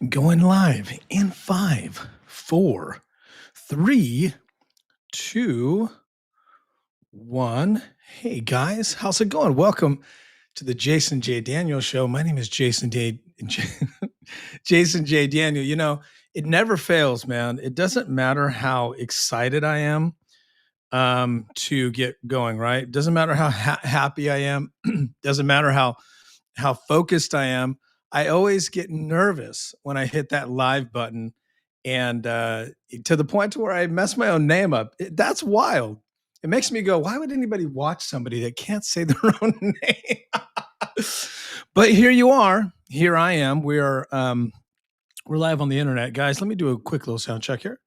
Going live in 5, 4, 3, 2, 1. Hey guys, how's it going? Welcome to the Jason J. Daniel Show. My name is Jason J. Daniel. You know, it never fails, man. It doesn't matter how excited I am to get going, right? It doesn't matter how happy I am. Doesn't matter how focused I am. I always get nervous when I hit that live button, and to the point to where I mess my own name up. That's wild. It makes me go, why would anybody watch somebody that can't say their own name? But here you are. Here I am. We're live on the internet, guys. Let me do a quick little sound check here.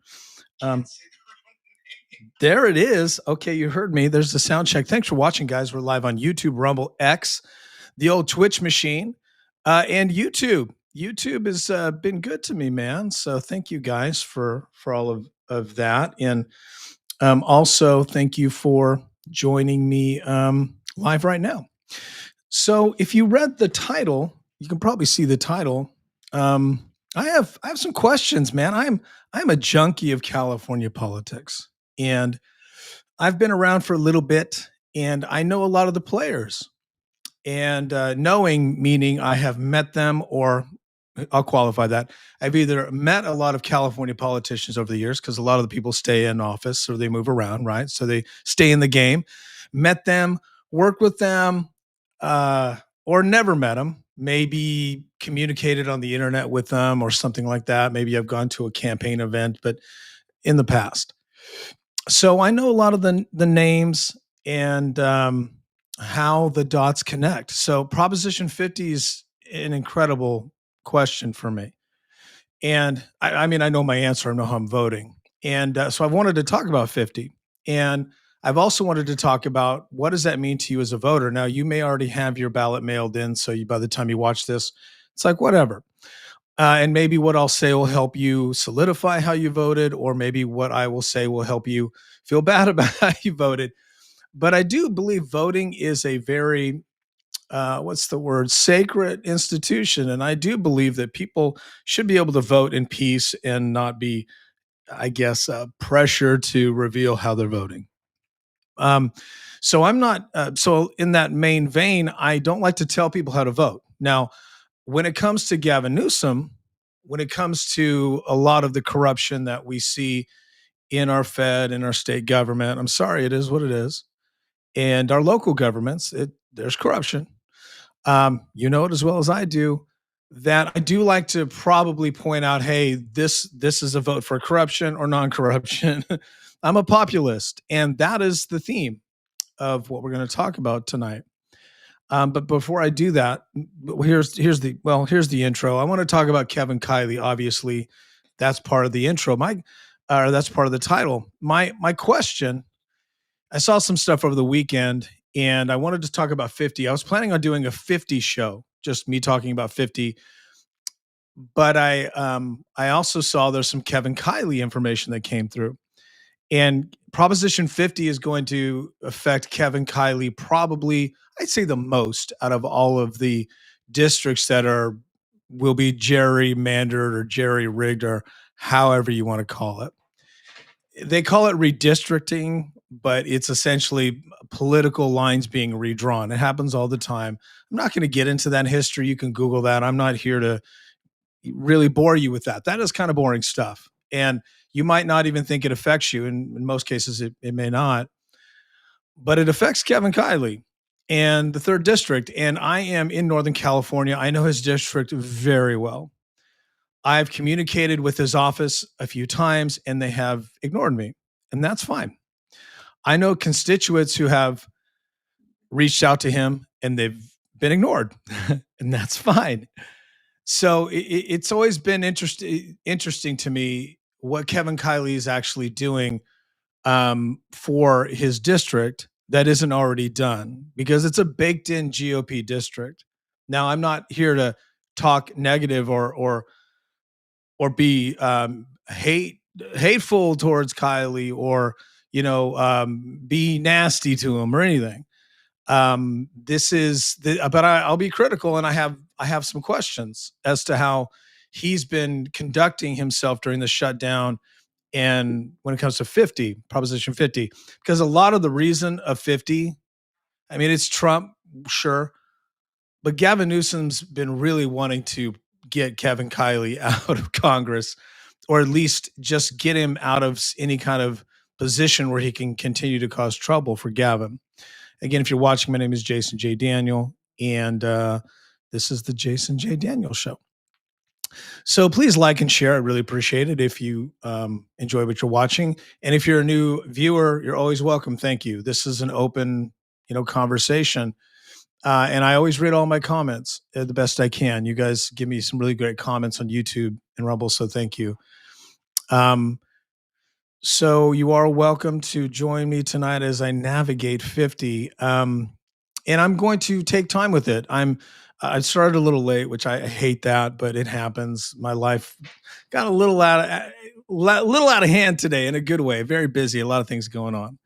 There it is. Okay, you heard me. There's the sound check. Thanks for watching, guys. We're live on YouTube, Rumble, X, the old Twitch machine, and YouTube. YouTube has been good to me, man. So thank you guys for all of that, and also thank you for joining me live right now. So if you read the title, you can probably see the title. I have some questions, man. I'm a junkie of California politics, and I've been around for a little bit, and I know a lot of the players. And knowing meaning I have met them, or I'll qualify that. I've either met a lot of California politicians over the years because a lot of the people stay in office or they move around, right? So they stay in the game. Met them, worked with them, or never met them. Maybe communicated on the internet with them or something like that. Maybe I've gone to a campaign event, but in the past. So I know a lot of the names and how the dots connect. So Proposition 50 is an incredible question for me. And I mean, I know my answer. I know how I'm voting. And so I wanted to talk about 50. And I've also wanted to talk about what does that mean to you as a voter? Now, you may already have your ballot mailed in. So by the time you watch this, it's like, whatever. And maybe what I'll say will help you solidify how you voted, or maybe what I will say will help you feel bad about how you voted. But I do believe voting is a very, what's the word, sacred institution. And I do believe that people should be able to vote in peace and not be, I guess, pressured to reveal how they're voting. So I'm not, so in that main vein, I don't like to tell people how to vote. Now, when it comes to Gavin Newsom, when it comes to a lot of the corruption that we see in our Fed, in our state government, I'm sorry, it is what it is. And our local governments, there's corruption. You know it as well as I do. That I do like to probably point out, hey, this is a vote for corruption or non-corruption. I'm a populist, and that is the theme of what we're going to talk about tonight. But before I do that, here's the intro. I want to talk about Kevin KILEY. Obviously, that's part of the intro. That's part of the title. My question. I saw some stuff over the weekend, and I wanted to talk about 50. I was planning on doing a 50 show, just me talking about 50. But I also saw there's some Kevin KILEY information that came through. And Proposition 50 is going to affect Kevin KILEY probably, I'd say, the most out of all of the districts that will be gerrymandered or jerry-rigged or however you want to call it. They call it redistricting, but it's essentially political lines being redrawn. It happens all the time. I'm not going to get into that history. You can Google that. I'm not here to really bore you with that. That is kind of boring stuff. And you might not even think it affects you. And in most cases, it may not. But it affects Kevin KILEY and the 3rd District. And I am in Northern California. I know his district very well. I've communicated with his office a few times, and they have ignored me. And that's fine. I know constituents who have reached out to him, and they've been ignored. And that's fine. So it's always been interesting to me what Kevin KILEY is actually doing for his district that isn't already done, because it's a baked in GOP district. Now, I'm not here to talk negative or be hateful towards KILEY, or be nasty to him or anything. But I'll be critical, and I have some questions as to how he's been conducting himself during the shutdown. And when it comes to 50, Proposition 50, because a lot of the reason of 50, I mean, it's Trump, sure, but Gavin Newsom's been really wanting to get Kevin Kiley out of Congress, or at least just get him out of any kind of position where he can continue to cause trouble for Gavin. Again, if you're watching, my name is Jason J. Daniel, and this is the Jason J. Daniel Show. So please like and share. I really appreciate it if you enjoy what you're watching. And if you're a new viewer, you're always welcome. Thank you. This is an open, conversation. And I always read all my comments the best I can. You guys give me some really great comments on YouTube and Rumble, so thank you. So you are welcome to join me tonight as I navigate 50. And I'm going to take time with it. I started a little late, which I hate that, but it happens. My life got a little out of hand today in a good way. Very busy, a lot of things going on.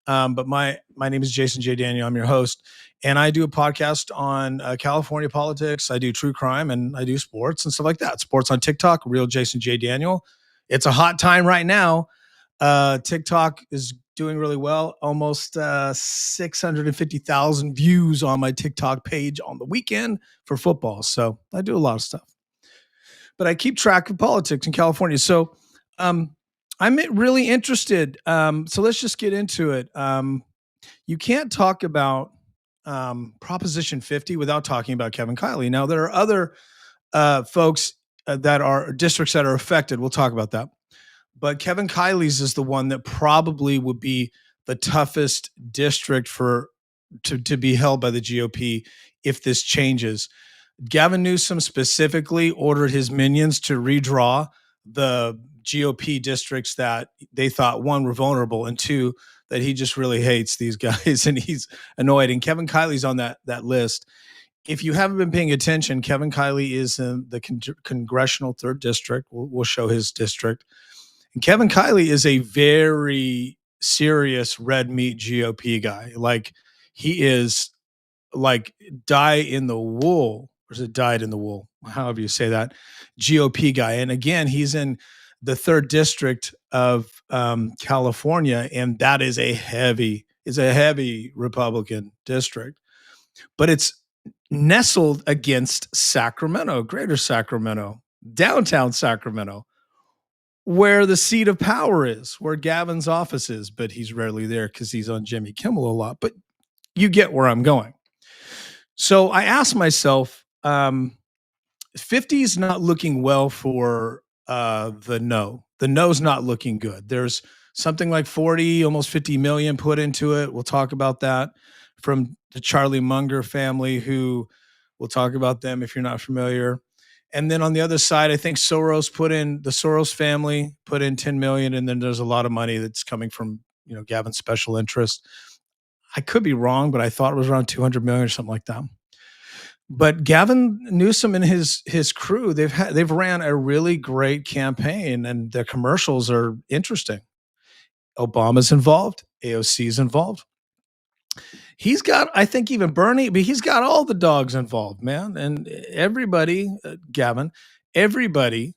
But my name is Jason J. Daniel. I'm your host, and I do a podcast on California politics. I do true crime, and I do sports and stuff like that. Sports on TikTok, real Jason J. Daniel. It's a hot time right now. TikTok is doing really well. Almost 650,000 views on my TikTok page on the weekend for football. So I do a lot of stuff, but I keep track of politics in California. So I'm really interested. So let's just get into it. You can't talk about Proposition 50 without talking about Kevin Kiley. Now, there are other folks that are districts that are affected. We'll talk about that. But Kevin Kiley's is the one that probably would be the toughest district to be held by the GOP if this changes. Gavin Newsom specifically ordered his minions to redraw the GOP districts that they thought, one, were vulnerable, and two, that he just really hates these guys and he's annoyed. And Kevin Kiley's on that list. If you haven't been paying attention, Kevin Kiley is in the congressional 3rd district. We'll show his district. And Kevin Kiley is a very serious red meat GOP guy. Like, he is like die in the wool, or is it dyed in the wool? However you say that, GOP guy. And again, he's in the 3rd district of California, and that is a heavy Republican district. But it's nestled against Sacramento, Greater Sacramento, downtown Sacramento, where the seat of power is, where Gavin's office is, but he's rarely there because he's on Jimmy Kimmel a lot. But you get where I'm going. So I asked myself, 50 is not looking well for the no. The no's not looking good. There's something like 40, almost 50 million put into it. We'll talk about that, from the Charlie Munger family, who we'll talk about them if you're not familiar. And then on the other side, I think the Soros family put in 10 million. And then there's a lot of money that's coming from, Gavin's special interest. I could be wrong, but I thought it was around 200 million or something like that. But Gavin Newsom and his crew, they've ran a really great campaign, and their commercials are interesting. Obama's involved, AOC's involved. He's got, I think, even Bernie, but he's got all the dogs involved, man. And everybody, Gavin, everybody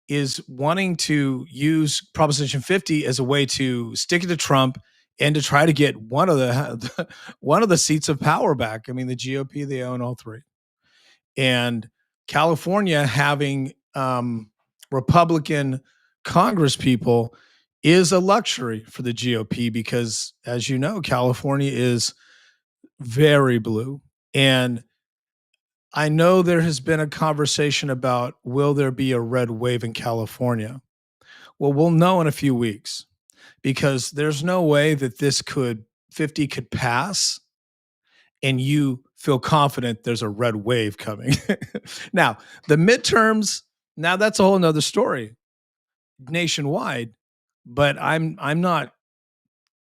is wanting to use Proposition 50 as a way to stick it to Trump and to try to get one of the seats of power back. I mean, the GOP, they own all 3. And California having Republican Congress people is a luxury for the GOP because, as you know, California is very blue. And I know there has been a conversation about, will there be a red wave in California? Well, we'll know in a few weeks, because there's no way that 50 could pass and you feel confident there's a red wave coming. Now, the midterms, now that's a whole nother story nationwide, but I'm not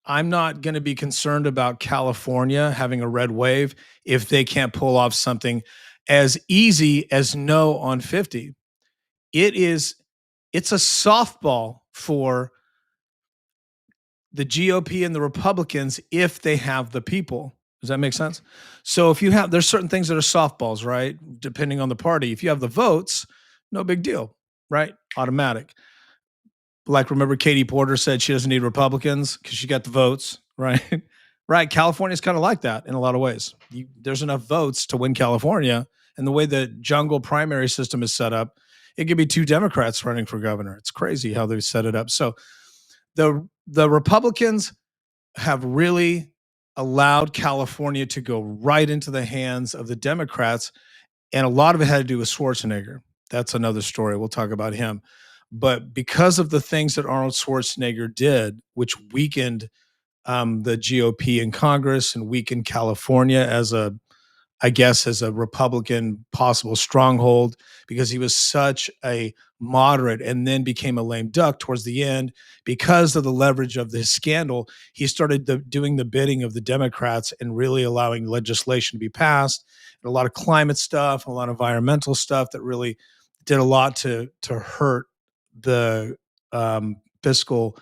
going to be concerned about California having a red wave if they can't pull off something as easy as no on 50. It's a softball for the GOP and the Republicans if they have the people. Does that make sense? So there's certain things that are softballs, right? Depending on the party. If you have the votes, no big deal, right? Automatic. Like, remember Katie Porter said she doesn't need Republicans because she got the votes, right? Right. California's kind of like that in a lot of ways. There's enough votes to win California. And the way the jungle primary system is set up, it could be two Democrats running for governor. It's crazy how they've set it up. So the Republicans have really allowed California to go right into the hands of the Democrats. And a lot of it had to do with Schwarzenegger. That's another story. We'll talk about him. But because of the things that Arnold Schwarzenegger did, which weakened the GOP in Congress and weakened California as as a Republican possible stronghold, because he was such a moderate and then became a lame duck towards the end because of the leverage of this scandal. He started doing the bidding of the Democrats and really allowing legislation to be passed, and a lot of climate stuff, a lot of environmental stuff that really did a lot to hurt the fiscal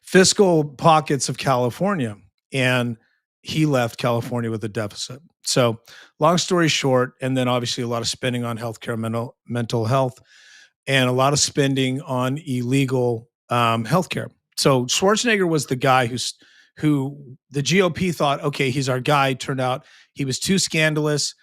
fiscal pockets of California. And he left California with a deficit. So, long story short, and then obviously a lot of spending on healthcare, mental health, and a lot of spending on illegal healthcare. So Schwarzenegger was the guy who the GOP thought, okay, he's our guy. Turned out he was too scandalous.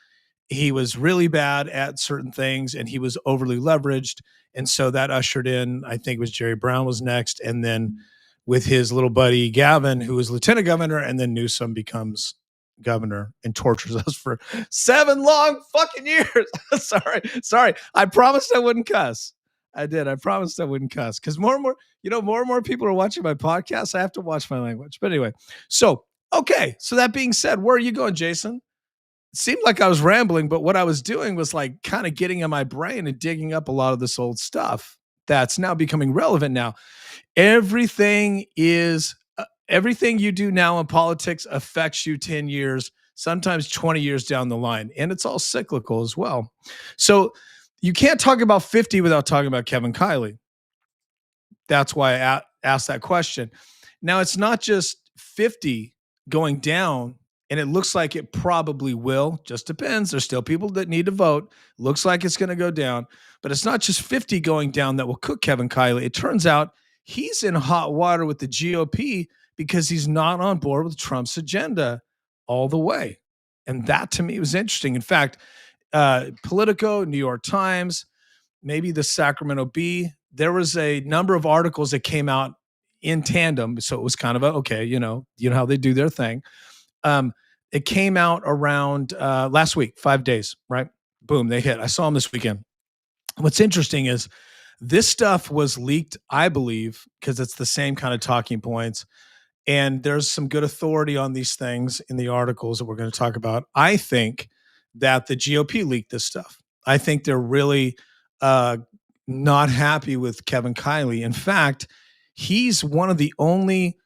He was really bad at certain things, and he was overly leveraged. And so that ushered in, I think it was Jerry Brown was next, and then with his little buddy Gavin, who was lieutenant governor, and then Newsom becomes governor and tortures us for 7 long fucking years. sorry. I promised I wouldn't cuss. I did. I promised I wouldn't cuss because more and more people are watching my podcast. I have to watch my language. But anyway, so that being said, where are you going, Jason? It seemed like I was rambling, but what I was doing was like kind of getting in my brain and digging up a lot of this old stuff that's now becoming relevant now. Everything you do now in politics affects you 10 years, sometimes 20 years down the line. And it's all cyclical as well. So you can't talk about 50 without talking about Kevin KILEY. That's why I asked that question. Now, it's not just 50 going down, and it looks like it probably will. Just depends. There's still people that need to vote. Looks like it's going to go down. But it's not just 50 going down that will cook Kevin KILEY. It turns out he's in hot water with the GOP because he's not on board with Trump's agenda all the way. And that to me was interesting. In fact, Politico, New York Times, maybe the Sacramento Bee, there was a number of articles that came out in tandem. So it was kind of you know how they do their thing. It came out around last week, 5 days, right? Boom, they hit. I saw them this weekend. What's interesting is this stuff was leaked, I believe, because it's the same kind of talking points. And there's some good authority on these things in the articles that we're going to talk about. I think that the GOP leaked this stuff. I think they're really not happy with Kevin KILEY. In fact, he's one of the only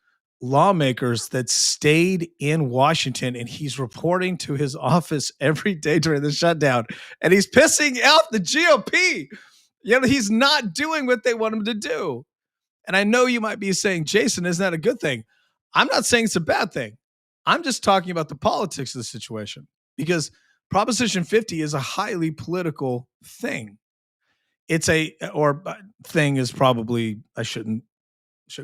lawmakers that stayed in Washington, and he's reporting to his office every day during the shutdown, and he's pissing out the GOP. He's not doing what they want him to do. And I know you might be saying, Jason, isn't that a good thing? I'm not saying it's a bad thing. I'm just talking about the politics of the situation, because Proposition 50 is a highly political thing. Thing is probably, I shouldn't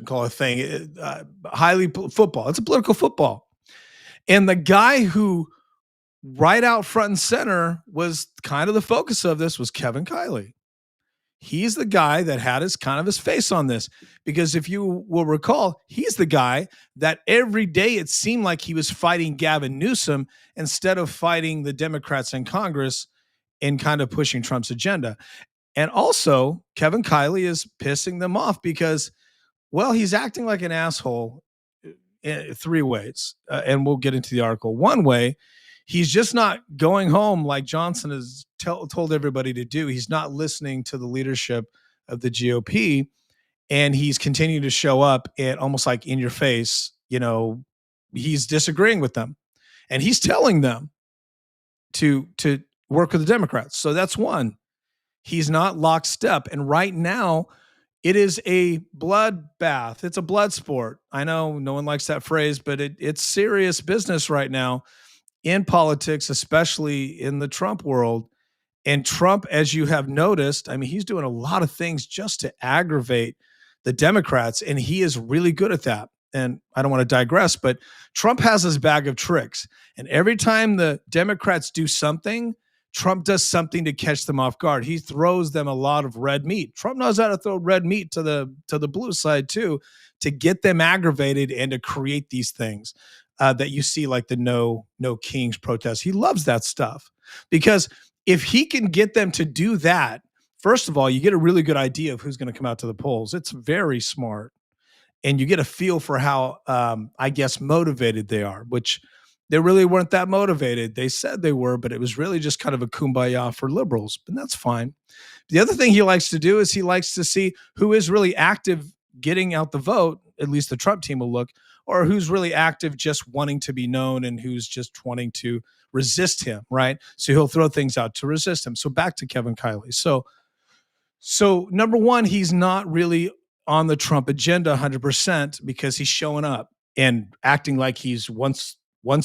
call it a thing. Highly football. It's a political football. And the guy who right out front and center was kind of the focus of this was Kevin KILEY. He's the guy that had his face on this, because if you will recall, he's the guy that every day it seemed like he was fighting Gavin Newsom instead of fighting the Democrats in Congress and kind of pushing Trump's agenda. And also, Kevin KILEY is pissing them off because, well, he's acting like an asshole in 3 ways. And we'll get into the article. One way, he's just not going home like Johnson has told everybody to do. He's not listening to the leadership of the GOP, and he's continuing to show up and almost like in your face. He's disagreeing with them, and he's telling them to work with the Democrats. So that's one. He's not lockstep. And right now, it is a bloodbath. It's a blood sport. I know no one likes that phrase, but it's serious business right now in politics, especially in the Trump world. And Trump, as you have noticed, I mean, he's doing a lot of things just to aggravate the Democrats, and he is really good at that. And I don't want to digress, but Trump has his bag of tricks. And every time the Democrats do something, Trump does something to catch them off guard. He throws them a lot of red meat. Trump knows how to throw red meat to the blue side too, to get them aggravated and to create these things that you see, like the no kings protest. He loves that stuff because if he can get them to do that, first of all, you get a really good idea of who's going to come out to the polls. It's very smart. And you get a feel for how, I guess, motivated they are, which they really weren't that motivated. They said they were, but it was really just kind of a kumbaya for liberals, but that's fine. The other thing he likes to do is he likes to see who is really active getting out the vote, at least the Trump team will look, or who's really active just wanting to be known and who's just wanting to resist him, right? So he'll throw things out to resist him. So back to Kevin KILEY. So number one, he's not really on the Trump agenda 100% because he's showing up and acting like he's wants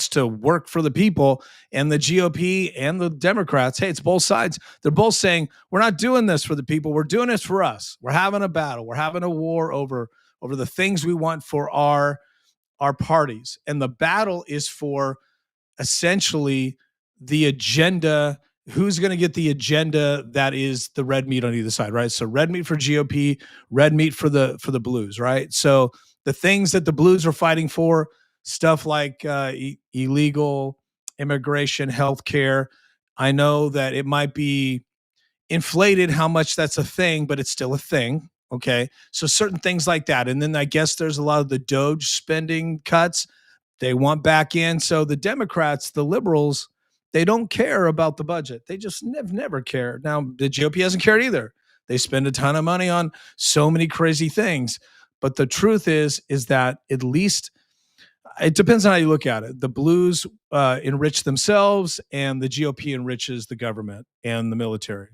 to work for the people, and the GOP and the Democrats. Hey, it's both sides. They're both saying, we're not doing this for the people. We're doing this for us. We're having a battle. We're having a war over the things we want for our parties. And the battle is for essentially the agenda. Who's going to get the agenda that is the red meat on either side, right? So red meat for GOP, red meat for the blues, right? So the things that the blues are fighting for, stuff like illegal immigration, healthcare. I know that it might be inflated how much that's a thing, but it's still a thing. Okay. So certain things like that. And then I guess there's a lot of the Doge spending cuts they want back in. So the Democrats, the liberals, they don't care about the budget. They just never cared. Now, the GOP hasn't cared either. They spend a ton of money on so many crazy things. But the truth is that at least it depends on how you look at it. The blues enrich themselves, and the GOP enriches the government and the military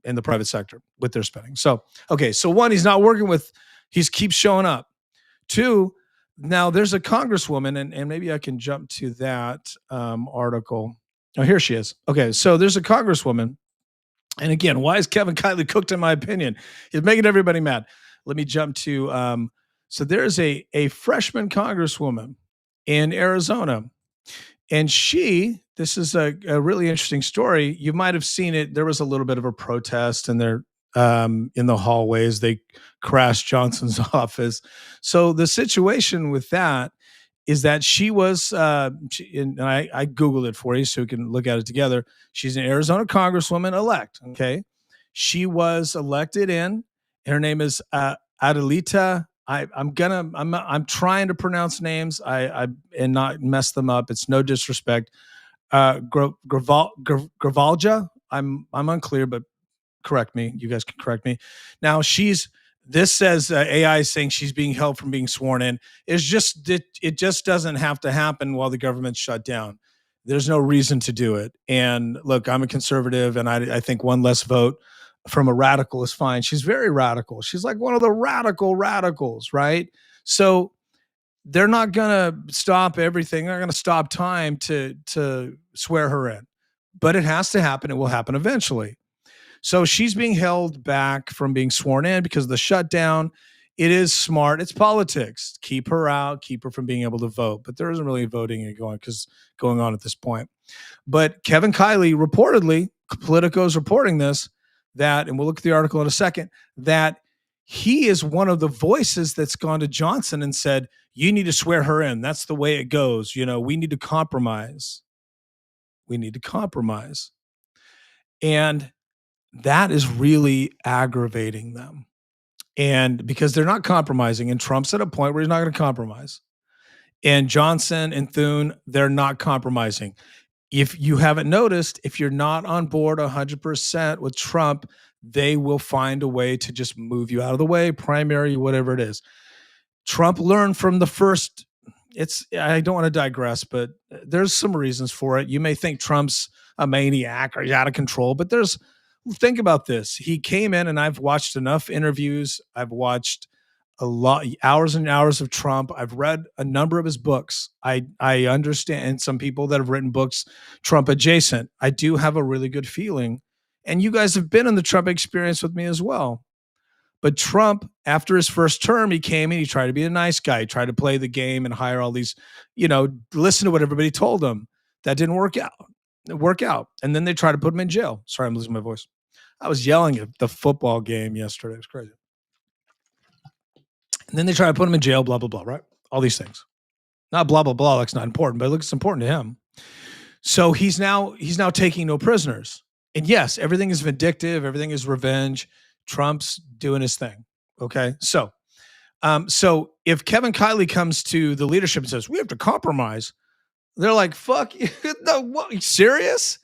and the private sector with their spending. So, okay. So one, he's not working with, he keeps showing up. Two, now there's a congresswoman, and maybe I can jump to that article. Oh, here she is. Okay. So there's a congresswoman. And again, why is Kevin KILEY cooked in my opinion? He's making everybody mad. Let me jump to, so there's a freshman congresswoman in Arizona, and this is a really interesting story. You might have seen it. There was a little bit of a protest, and they're in the hallways. They crashed Johnson's office. So the situation with that is that she was, and I Googled it for you so we can look at it together. She's an Arizona congresswoman elect. Okay. She was elected in, and her name is Adelita. I'm trying to pronounce names. And not mess them up. It's no disrespect. Grijalva. I'm unclear, but correct me. You guys can correct me. Now this says AI is saying she's being held from being sworn in. It just doesn't have to happen while the government's shut down. There's no reason to do it. And look, I'm a conservative, and I think one less vote from a radical is fine. She's very radical. She's like one of the radicals, right? So they're not going to stop everything. They're going to stop time to swear her in, but it has to happen. It will happen eventually. So she's being held back from being sworn in because of the shutdown. It is smart. It's politics. Keep her out, keep her from being able to vote. But there isn't really voting going on at this point. But Kevin KILEY reportedly, Politico's reporting this, that, and we'll look at the article in a second, that he is one of the voices that's gone to Johnson and said, you need to swear her in. That's the way it goes. We need to compromise. And that is really aggravating them. And because they're not compromising, and Trump's at a point where he's not going to compromise. And Johnson and Thune, they're not compromising. If you haven't noticed, if you're not on board 100% with Trump, they will find a way to just move you out of the way, primary, whatever it is. Trump learned from the first, I don't want to digress, but there's some reasons for it. You may think Trump's a maniac or he's out of control, but think about this. He came in, and I've watched enough interviews. I've watched a lot, hours and hours of Trump. I've read a number of his books. I understand some people that have written books Trump adjacent. I do have a really good feeling, and you guys have been in the Trump experience with me as well. But Trump, after his first term, he came in, he tried to be a nice guy, he tried to play the game and hire all these, listen to what everybody told him. That didn't work out. And then they tried to put him in jail. Sorry, I'm losing my voice. I was yelling at the football game yesterday. It was crazy. And then they try to put him in jail, blah, blah, blah, right? All these things. Not blah, blah, blah. That's not important, but it looks important to him. So he's now taking no prisoners. And yes, everything is vindictive, everything is revenge. Trump's doing his thing. Okay. So if Kevin Kiley comes to the leadership and says, we have to compromise, they're like, fuck you. No, what, are you serious?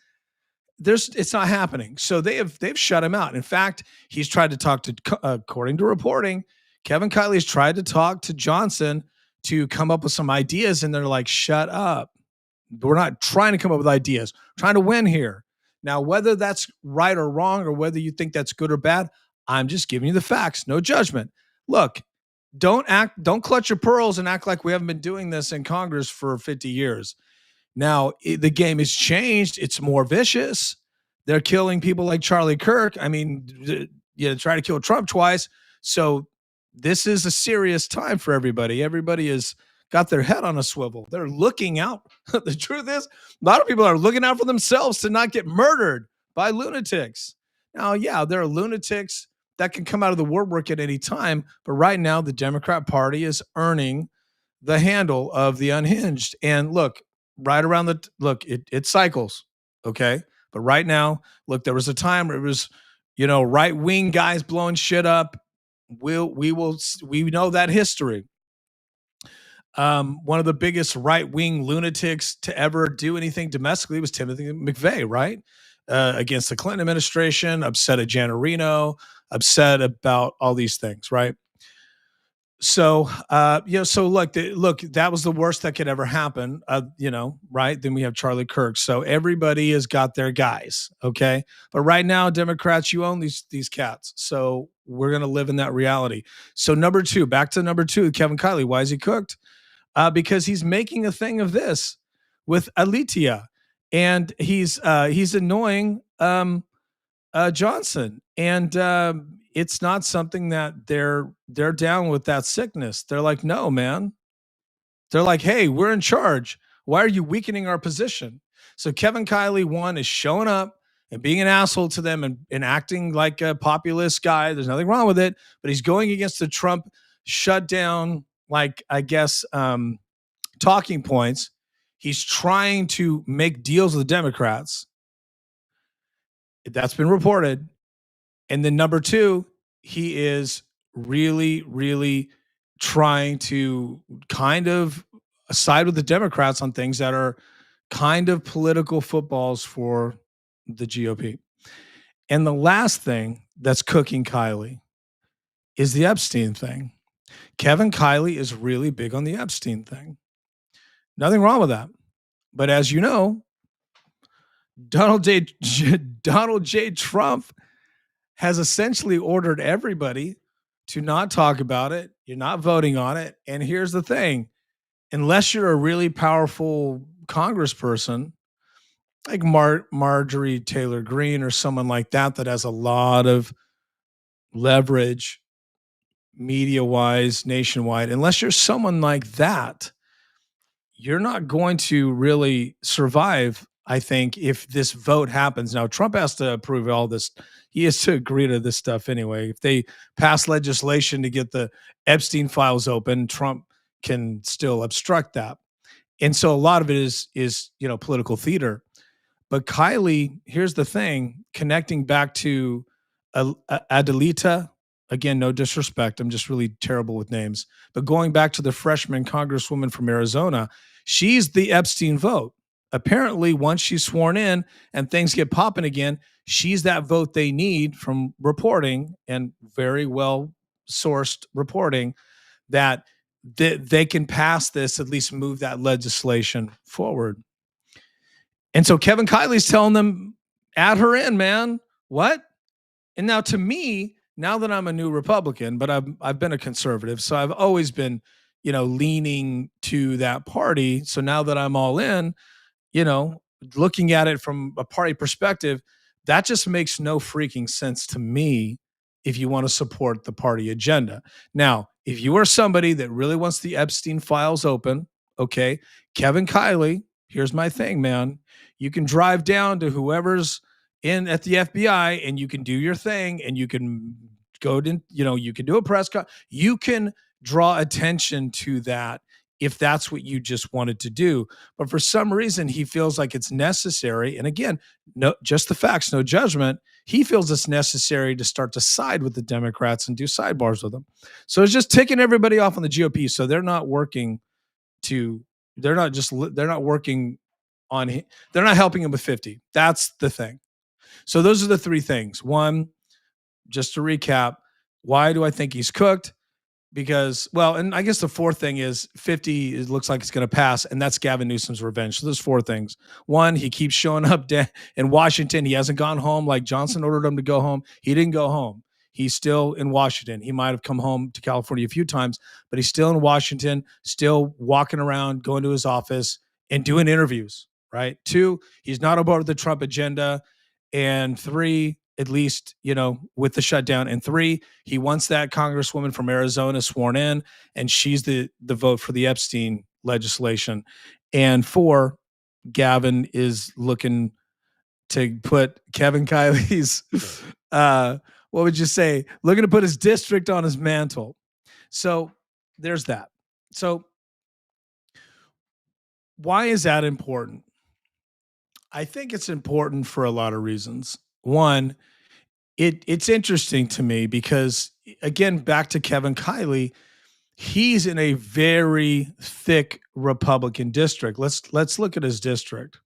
It's not happening. So they've shut him out. In fact, he's tried to talk to, according to reporting, Kevin Kiley has tried to talk to Johnson to come up with some ideas, and they're like, shut up. We're not trying to come up with ideas. We're trying to win here. Now, whether that's right or wrong, or whether you think that's good or bad, I'm just giving you the facts. No judgment. Look, don't clutch your pearls and act like we haven't been doing this in Congress for 50 years. Now, the game has changed. It's more vicious. They're killing people like Charlie Kirk. I mean, try to kill Trump twice. So this is a serious time for everybody. Everybody has got their head on a swivel. They're looking out. The truth is, a lot of people are looking out for themselves to not get murdered by lunatics. Now, yeah, there are lunatics that can come out of the woodwork at any time. But right now, the Democrat Party is earning the handle of the unhinged. And look, right around it cycles. Okay. But right now, look, there was a time where it was, right wing guys blowing shit up. We know that history. One of the biggest right wing lunatics to ever do anything domestically was Timothy McVeigh, right? Against the Clinton administration, upset at Jan Reno, upset about all these things, right? So, so look, that was the worst that could ever happen, right? Then we have Charlie Kirk. So everybody has got their guys, okay? But right now, Democrats, you own these cats. So we're going to live in that reality. So back to number two, Kevin Kiley. Why is he cooked? Because he's making a thing of this with Adelita, and he's annoying Johnson, and it's not something that they're down with that sickness. They're like, no, man. They're like, hey, we're in charge. Why are you weakening our position? So Kevin Kiley, one, is showing up and being an asshole to them and acting like a populist guy. There's nothing wrong with it, but he's going against the Trump shutdown, talking points. He's trying to make deals with the Democrats. That's been reported. And then number two, he is really, really trying to kind of side with the Democrats on things that are kind of political footballs for the GOP. And the last thing that's cooking Kiley is the Epstein thing. Kevin Kiley is really big on the Epstein thing. Nothing wrong with that. But as you know, Donald J. Trump has essentially ordered everybody to not talk about it. You're not voting on it. And here's the thing. Unless you're a really powerful congressperson, like Marjorie Taylor Greene or someone like that has a lot of leverage media-wise, nationwide, unless you're someone like that, you're not going to really survive, I think, if this vote happens. Now, Trump has to approve all this. He has to agree to this stuff anyway. If they pass legislation to get the Epstein files open, Trump can still obstruct that. And so a lot of it is political theater. But Kiley, here's the thing, connecting back to Adelita, again, no disrespect, I'm just really terrible with names, but going back to the freshman congresswoman from Arizona, she's the Epstein vote. Apparently, once she's sworn in and things get popping again, she's that vote they need from reporting, and very well sourced reporting, that they can pass this, at least move that legislation forward. And so Kevin Kiley's telling them, add her in, man. What? And now to me, now that I'm a new Republican, but I've been a conservative, so I've always been, leaning to that party. So now that I'm all in, you know, looking at it from a party perspective, that just makes no freaking sense to me if you want to support the party agenda. Now, if you are somebody that really wants the Epstein files open, okay, Kevin Kiley, here's my thing, man. You can drive down to whoever's in at the FBI and you can do your thing and you can go to, you can do a press con. You can draw attention to that if that's what you just wanted to do. But for some reason, he feels like it's necessary. And again, no, just the facts, no judgment. He feels it's necessary to start to side with the Democrats and do sidebars with them. So it's just ticking everybody off on the GOP. So they're not working to, they're not working on, they're not helping him with 50. That's the thing. So those are the three things. One, just to recap, why do I think he's cooked? Because, well, and I guess the fourth thing is 50, it looks like it's going to pass, and that's Gavin Newsom's revenge. So there's four things. One, he keeps showing up in Washington. He hasn't gone home like Johnson ordered him to go home. He didn't go home. He's still in Washington. He might have come home to California a few times, but he's still in Washington, still walking around, going to his office and doing interviews, right? Two, he's not about the Trump agenda. And three, at least, with the shutdown. And three, he wants that congresswoman from Arizona sworn in, and she's the vote for the Epstein legislation. And four, Gavin is looking to put Kevin Kiley's, what would you say, looking to put his district on his mantle. So there's that. So why is that important? I think it's important for a lot of reasons. One, it's interesting to me because, again, back to Kevin Kiley, he's in a very thick Republican district. Let's look at his district.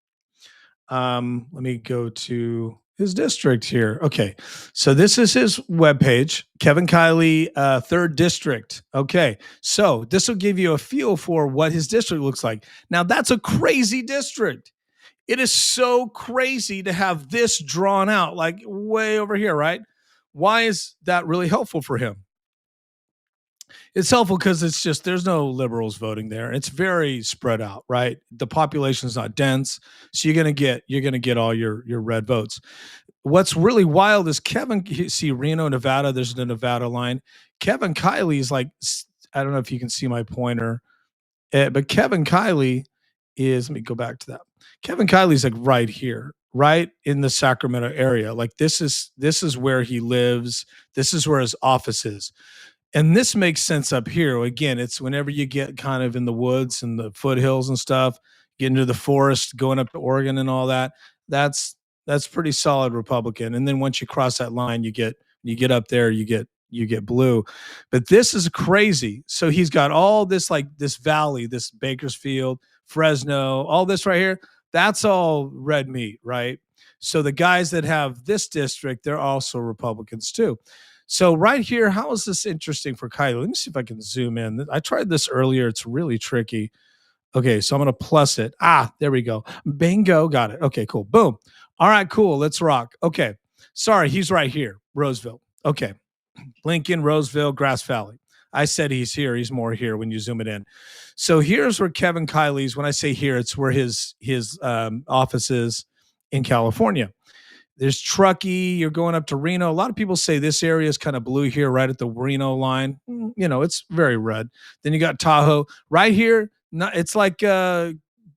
Let me go to his district here. Okay, so this is his webpage, Kevin Kiley, 3rd District. Okay, so this will give you a feel for what his district looks like. Now, that's a crazy district. It is so crazy to have this drawn out, like way over here, right? Why is that really helpful for him? It's helpful because it's just there's no liberals voting there. It's very spread out, right? The population is not dense, so you're gonna get all your red votes. What's really wild is Kevin. See Reno, Nevada. There's the Nevada line. Kevin Kiley is like I don't know if you can see my pointer, but Kevin Kiley is. Let me go back to that. Kevin Kiley's like right here, right in the Sacramento area. Like this is where he lives. This is where his office is. And this makes sense up here. Again, it's whenever you get kind of in the woods and the foothills and stuff, get into the forest, going up to Oregon and all that. That's that's pretty solid Republican. And then once you cross that line, you get up there, you get blue. But this is crazy. So he's got all this like this valley, this Bakersfield, Fresno, all this right here. That's all red meat, right? So the guys that have this district, they're also Republicans too. So right here, how is this interesting for Kylie? Let me see if I can zoom in. I tried this earlier. It's really tricky. Okay, so I'm going to plus it. There we go. Bingo. Got it. Okay, cool. Boom. All right, cool. Let's rock. Okay. Sorry, he's right here. Roseville. Okay. Lincoln, Roseville, Grass Valley. I said he's here. He's more here when you zoom it in. So here's where Kevin Kiley's, when I say here, it's where his office is in California. There's Truckee. You're going up to Reno. A lot of people say this area is kind of blue here, right at the Reno line. It's very red. Then you got Tahoe right here. It's like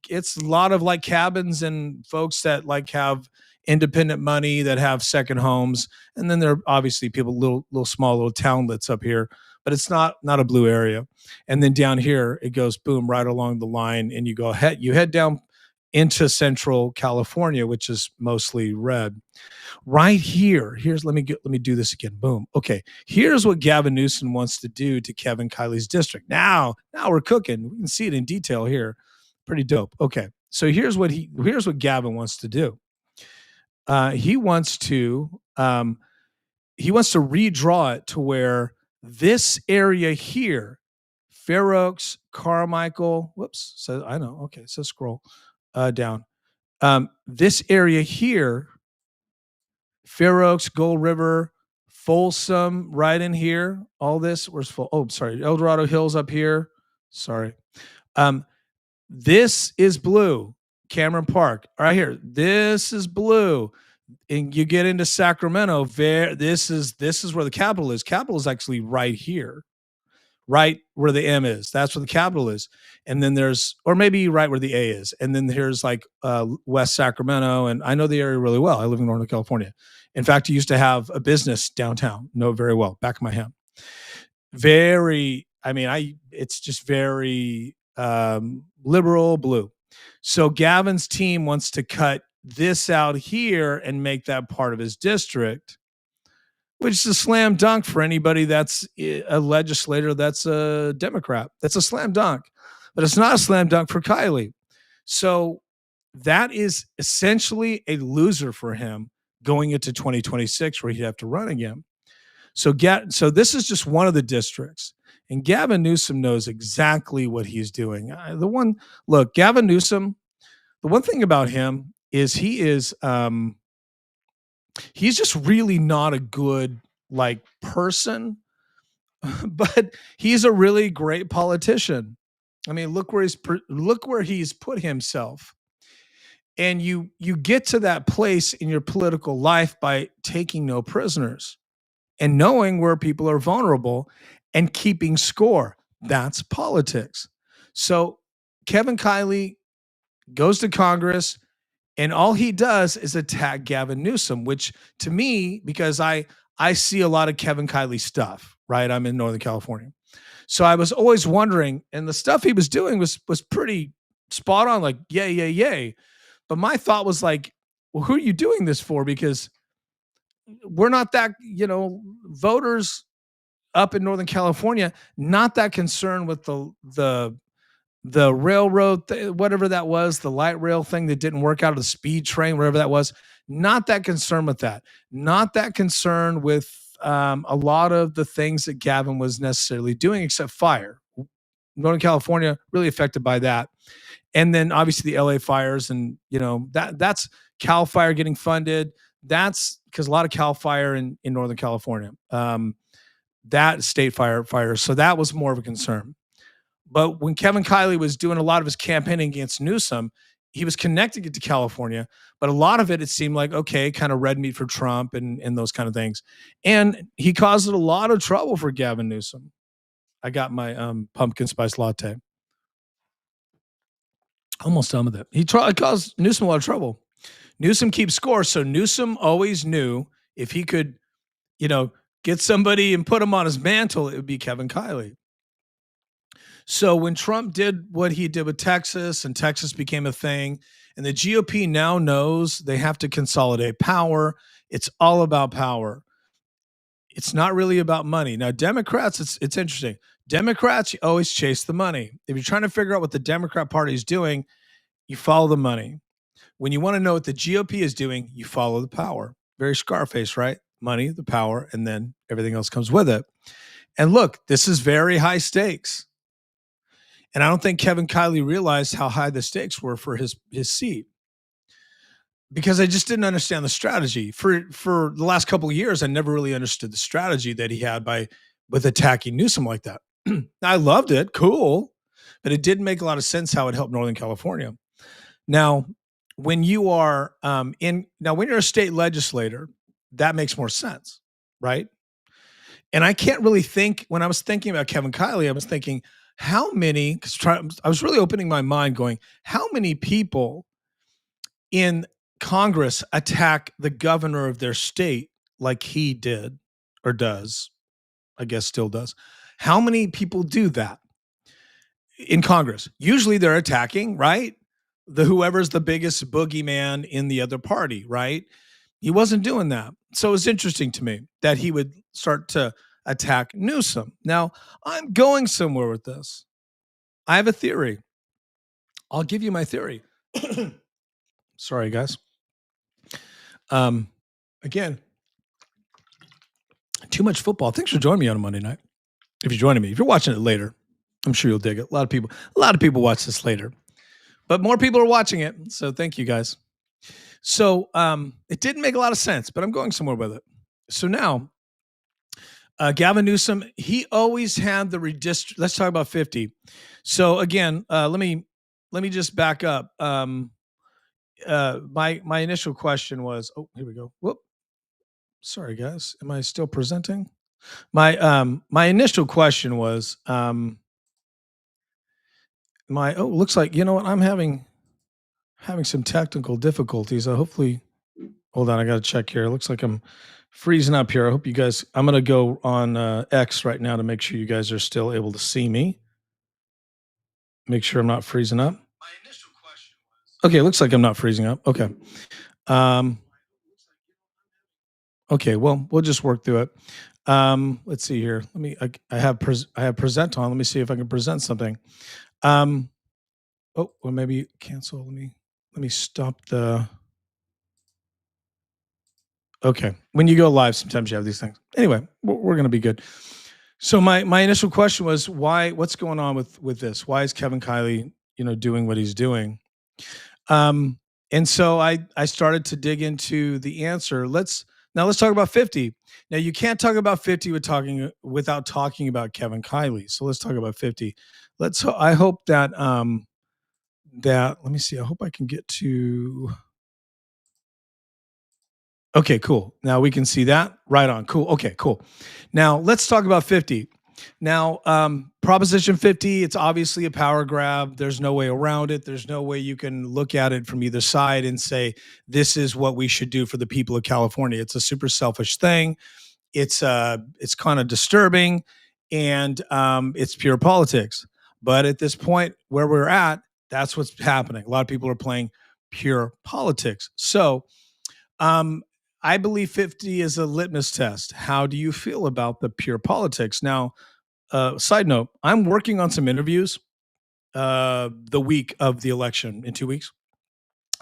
it's a lot of like cabins and folks that like have independent money that have second homes, and then there are obviously people little small little townlets up here, but it's not a blue area. And then down here it goes boom right along the line, and you head down into central California, which is mostly red. Right here, let me do this again. Boom. Okay, here's what Gavin Newsom wants to do to Kevin Kiley's district. Now we're cooking. We can see it in detail here. Pretty dope. Okay, so here's what Gavin wants to do. He wants to redraw it to where this area here, Fair Oaks, Carmichael. Whoops. So I know. Okay, so scroll down. This area here, Fair Oaks, Gold River, Folsom right in here. All this, where's oh, sorry, El Dorado Hills up here. Sorry. This is blue. Cameron Park right here. This is blue. And you get into Sacramento. This is where the Capitol is. Capitol is actually right here, right where the M is. That's where the Capitol is. And then there's, or maybe right where the A is. And then there's like West Sacramento. And I know the area really well. I live in Northern California. In fact, I used to have a business downtown. Know it very well. Back of my hand. It's just very liberal blue. So Gavin's team wants to cut this out here and make that part of his district, which is a slam dunk for anybody that's a legislator that's a Democrat. That's a slam dunk. But it's not a slam dunk for KILEY. So that is essentially a loser for him going into 2026 where he'd have to run again. So this is just one of the districts. And Gavin Newsom knows exactly what he's doing. Gavin Newsom, the one thing about him is he's just really not a good person, but he's a really great politician. I mean, look where he's put himself. And you get to that place in your political life by taking no prisoners and knowing where people are vulnerable and keeping score. That's politics. So Kevin KILEY goes to Congress and all he does is attack Gavin Newsom, which to me, because I see a lot of Kevin KILEY stuff, right? I'm in Northern California. So I was always wondering, and the stuff he was doing was pretty spot on, like, yay. But my thought was like, well, who are you doing this for? Because we're not that, voters up in Northern California, not that concerned with the railroad, whatever that was, the light rail thing that didn't work out, of the speed train, whatever that was. Not that concerned with that. Not that concerned with a lot of the things that Gavin was necessarily doing, except fire. Northern California really affected by that. And then obviously the LA fires, and that's Cal Fire getting funded. That's because a lot of Cal Fire in Northern California, that state fires. So that was more of a concern. But when Kevin KILEY was doing a lot of his campaigning against Newsom, he was connecting it to California, but a lot of it seemed like, okay, kind of red meat for Trump and those kind of things. And he caused a lot of trouble for Gavin Newsom. I got my pumpkin spice latte. Almost done with it. He caused Newsom a lot of trouble. Newsom keeps score, so Newsom always knew if he could, get somebody and put him on his mantle, it would be Kevin KILEY. So when Trump did what he did with Texas, and Texas became a thing, and the GOP now knows they have to consolidate power, it's all about power. It's not really about money. Now, Democrats, it's interesting. Democrats, you always chase the money. If you're trying to figure out what the Democrat Party is doing, you follow the money. When you want to know what the GOP is doing, you follow the power. Very Scarface, right? Money, the power, and then everything else comes with it. And look, this is very high stakes. And I don't think Kevin KILEY realized how high the stakes were for his seat, because I just didn't understand the strategy. For the last couple of years, I never really understood the strategy that he had with attacking Newsom like that. I loved it, cool, but it didn't make a lot of sense how it helped Northern California. Now, when you are when you're a state legislator, that makes more sense, right? And I can't really think, when I was thinking about Kevin KILEY, I was thinking, how many, because I was really opening my mind going, how many people in Congress attack the governor of their state like he did or does, I guess still does. How many people do that in Congress? Usually they're attacking, right? Whoever's the biggest boogeyman in the other party, right? He wasn't doing that. So it's interesting to me that he would start to attack Newsom. Now, I'm going somewhere with this. I have a theory. I'll give you my theory. Sorry, guys. Again, too much football. Thanks for joining me on a Monday night. If you're joining me, if you're watching it later, I'm sure you'll dig it. A lot of people watch this later, but more people are watching it. So thank you, guys. So it didn't make a lot of sense, but I'm going somewhere with it. So now Gavin Newsom, he always had the redistrict. Let's talk about 50. So again, let me just back up. My initial question was, oh, here we go. Whoop. Sorry, guys. Am I still presenting? My initial question was, looks like, you know what, I'm having some technical difficulties. Hopefully, hold on, I got to check here. It looks like I'm freezing up here. I hope you guys. I'm gonna go on X right now to make sure you guys are still able to see me. Make sure I'm not freezing up. Okay, it looks like I'm not freezing up. Okay. Um, okay, well, we'll just work through it. Let's see here. I have present on. Let me see if I can present something. Um, oh, well, maybe cancel. Let me stop the. Okay, when you go live, sometimes you have these things. Anyway, we're gonna be good. So my initial question was why? What's going on with this? Why is Kevin Kiley, doing what he's doing? Um, and so I started to dig into the answer. Let's talk about 50. Now you can't talk about 50 without talking about Kevin Kiley. So let's talk about 50. I hope that let me see. I hope I can get to. Okay, cool. Now we can see that. Right on. Cool. Okay, cool. Now let's talk about 50. Now, Proposition 50, it's obviously a power grab. There's no way around it. There's no way you can look at it from either side and say, this is what we should do for the people of California. It's a super selfish thing. It's kind of disturbing, and it's pure politics. But at this point where we're at, that's what's happening. A lot of people are playing pure politics. So um, I believe 50 is a litmus test. How do you feel about the pure politics? Now, side note, I'm working on some interviews the week of the election in 2 weeks.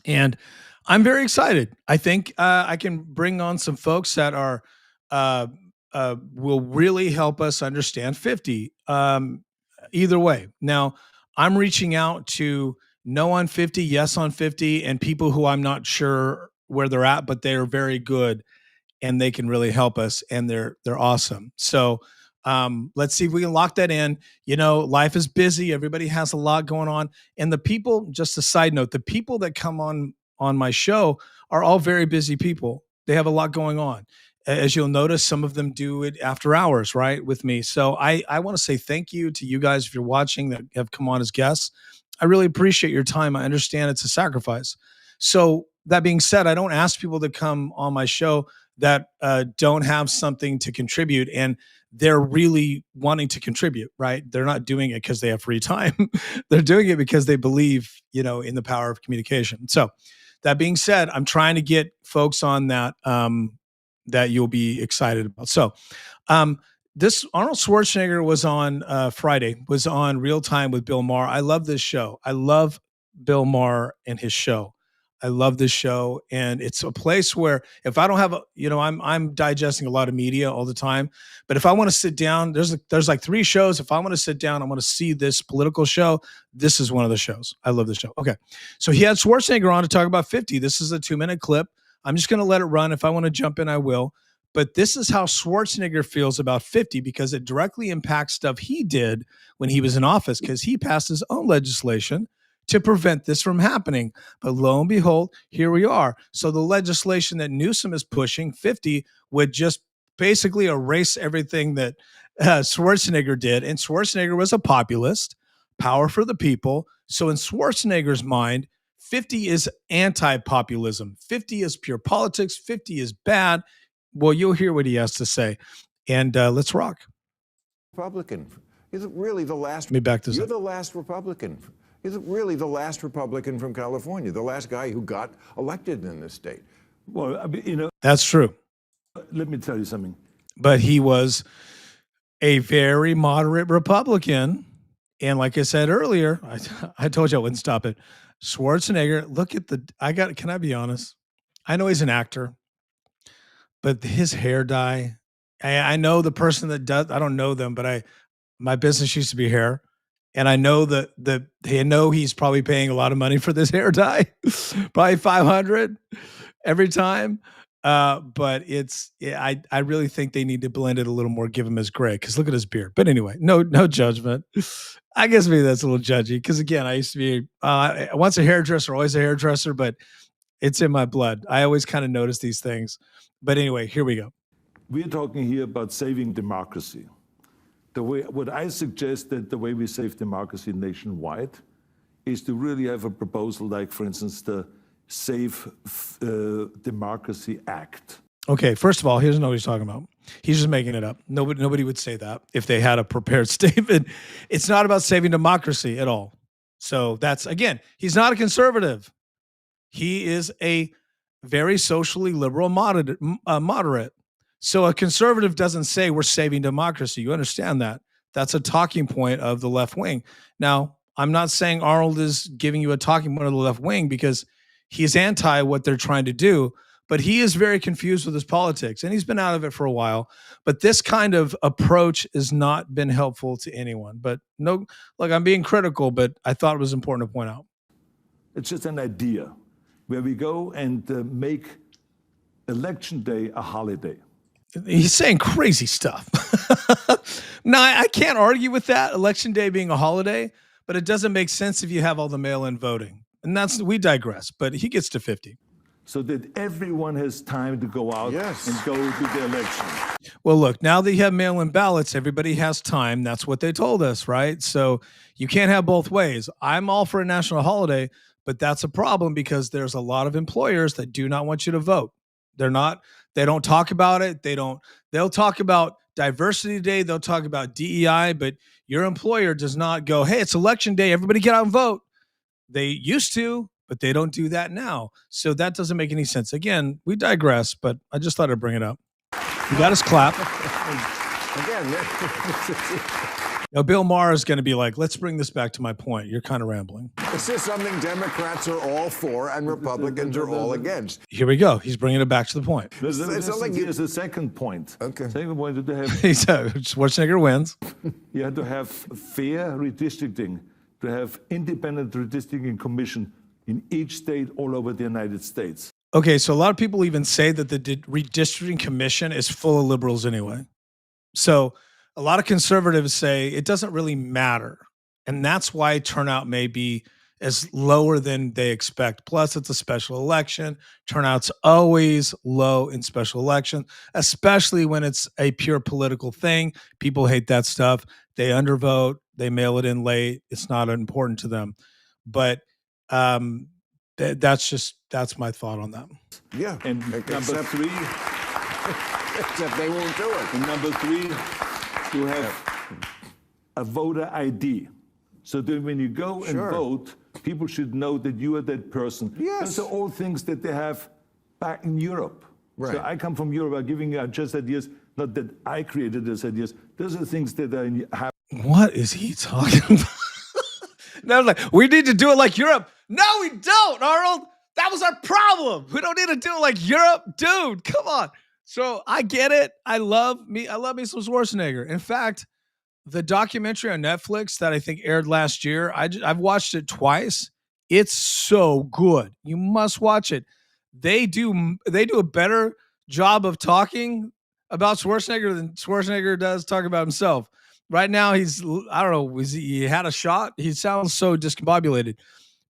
And I'm very excited. I think I can bring on some folks that uh, will really help us understand 50. Either way. Now, I'm reaching out to no on 50, yes on 50, and people who I'm not sure where they're at, but they're very good and they can really help us, and they're awesome. So let's see if we can lock that in. Life is busy. Everybody has a lot going on, and the people. Just a side note: the people that come on my show are all very busy people. They have a lot going on. As you'll notice, some of them do it after hours, right, with me. So I want to say thank you to you guys if you're watching that have come on as guests. I really appreciate your time. I understand it's a sacrifice. So that being said, I don't ask people to come on my show that don't have something to contribute, and they're really wanting to contribute, right? They're not doing it because they have free time. They're doing it because they believe, in the power of communication. So that being said, I'm trying to get folks on that you'll be excited about. So this Arnold Schwarzenegger was on Friday, was on Real Time with Bill Maher. I love this show. I love Bill Maher and his show. I love this show, and it's a place where if I don't have I'm digesting a lot of media all the time, but if I want to sit down, there's like 3 shows. If I want to sit down, I want to see this political show. This is one of the shows. I love this show. Okay, so he had Schwarzenegger on to talk about 50. This is a 2-minute clip. I'm just going to let it run. If I want to jump in, I will. But this is how Schwarzenegger feels about 50 because it directly impacts stuff he did when he was in office, because he passed his own legislation to prevent this from happening. But lo and behold, here we are. So the legislation that Newsom is pushing, 50, would just basically erase everything that Schwarzenegger did. And Schwarzenegger was a populist, power for the people. So in Schwarzenegger's mind, 50 is anti-populism. 50 is pure politics. 50 is bad. Well, you'll hear what he has to say. And let's rock. Republican. Is it really the last? Let me back this You're up. the last Republican. Is it really the last Republican from California? The last guy who got elected in this state? Well, I mean, That's true. let me tell you something. But he was a very moderate Republican. And like I said earlier, I told you I wouldn't stop it. Schwarzenegger, can I be honest? I know he's an actor, but his hair dye, I know the person that does, I don't know them, but my business used to be hair. And I know he's probably paying a lot of money for this hair dye, probably 500 every time. But I really think they need to blend it a little more, give him his gray, because look at his beard. But anyway, no judgment. I guess maybe that's a little judgy because again, I used to be once a hairdresser, always a hairdresser, but it's in my blood. I always kind of notice these things. But anyway, here we go. We're talking here about saving democracy. What I suggest that the way we save democracy nationwide is to really have a proposal like, for instance, the Save Democracy Act. Okay, first of all, he doesn't know what he's talking about. He's just making it up. Nobody would say that if they had a prepared statement. It's not about saving democracy at all. So that's, again, he's not a conservative. He is a very socially liberal moderate. So a conservative doesn't say we're saving democracy. You understand that? That's a talking point of the left wing. Now, I'm not saying Arnold is giving you a talking point of the left wing because he's anti what they're trying to do, but he is very confused with his politics and he's been out of it for a while. But this kind of approach has not been helpful to anyone. But no, look, I'm being critical, but I thought it was important to point out. It's just an idea where we go and make election day a holiday. He's saying crazy stuff. No, I can't argue with that, election day being a holiday, but it doesn't make sense if you have all the mail-in voting. And we digress, but he gets to 50. So that everyone has time to go out and go to the election. Well, look, now that you have mail-in ballots, everybody has time. That's what they told us, right? So you can't have both ways. I'm all for a national holiday, but that's a problem because there's a lot of employers that do not want you to vote. They don't talk about it. They'll talk about diversity day. They'll talk about DEI, but your employer does not go, hey, it's election day. Everybody get out and vote. They used to, but they don't do that now. So that doesn't make any sense. Again, we digress, but I just thought I'd bring it up. You got us clap. Again, Now, Bill Maher is going to be like, let's bring this back to my point. You're kind of rambling. this is something Democrats are all for and Republicans are all against. Here we go. He's bringing it back to the point. Here's the second point. Okay. Second point is to have Schwarzenegger wins. you have to have fair redistricting, to have independent redistricting commission in each state all over the United States. Okay, so a lot of people even say that the redistricting commission is full of liberals anyway. So a lot of conservatives say it doesn't really matter. And that's why turnout may be as lower than they expect. Plus, it's a special election. Turnout's always low in special election, especially when it's a pure political thing. People hate that stuff. They undervote. They mail it in late. It's not important to them. But that's my thought on that. Yeah. And number three, except they won't do it. and number three, to have a voter ID. So that when you go and vote, people should know that you are that person. Yes. Those are all things that they have back in Europe. Right. So I come from Europe. I'm giving you just ideas, not that I created those ideas. Those are things that are What is he talking about? No, like, we need to do it like Europe. No, we don't, Arnold. That was our problem. We don't need to do it like Europe. Dude, come on. So I get it. I love me some Schwarzenegger. In fact, the documentary on Netflix that I think aired last year, I've watched it twice. It's so good. You must watch it. They do a better job of talking about Schwarzenegger than Schwarzenegger does talk about himself. Right now, I don't know, he had a shot? He sounds so discombobulated.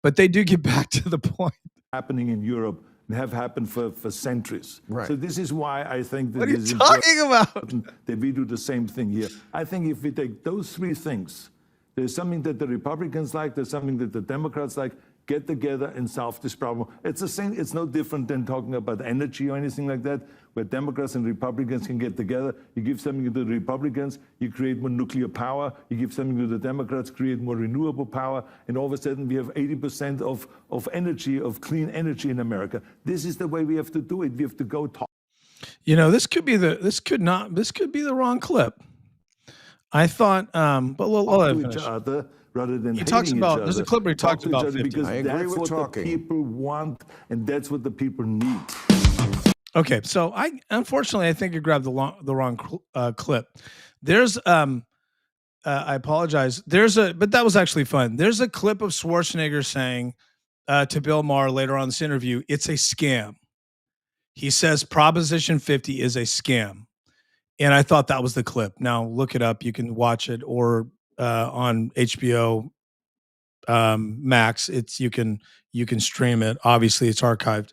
But they do get back to the point. happening in Europe and have happened for centuries. Right. So this is why I think that What are you it is talking about? important that we do the same thing here. I think if we take those three things, there's something that the Republicans like, there's something that the Democrats like, get together and solve this problem. It's the same, it's no different than talking about energy or anything like that, where Democrats and Republicans can get together. You give something to the Republicans, you create more nuclear power. You give something to the Democrats, create more renewable power. And all of a sudden we have 80% of energy, of clean energy in America. This is the way we have to do it. We have to go talk. You know, this could be the wrong clip. I thought, but To each other rather than He talks hating about- each there's a other. clip where he Talk talks to each about other 50. because I agree that's with what talking. the people want and that's what the people need. Okay, so unfortunately I think you grabbed the wrong clip. There's I apologize. But that was actually fun. There's a clip of Schwarzenegger saying to Bill Maher later on in this interview, it's a scam. He says Proposition 50 is a scam. And I thought that was the clip. Now look it up. You can watch it or on HBO Max. You can stream it. Obviously, it's archived.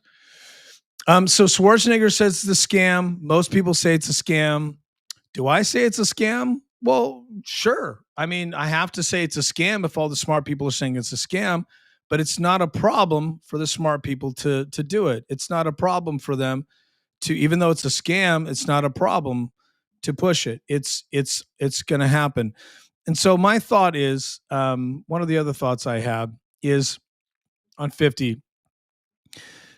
So Schwarzenegger says it's a scam. Most people say it's a scam. Do I say it's a scam? Well, sure. I mean, I have to say it's a scam if all the smart people are saying it's a scam, but it's not a problem for the smart people to do it. It's not a problem for them to, even though it's a scam, it's not a problem to push it. It's going to happen. And so my thought is, one of the other thoughts I have is on 50.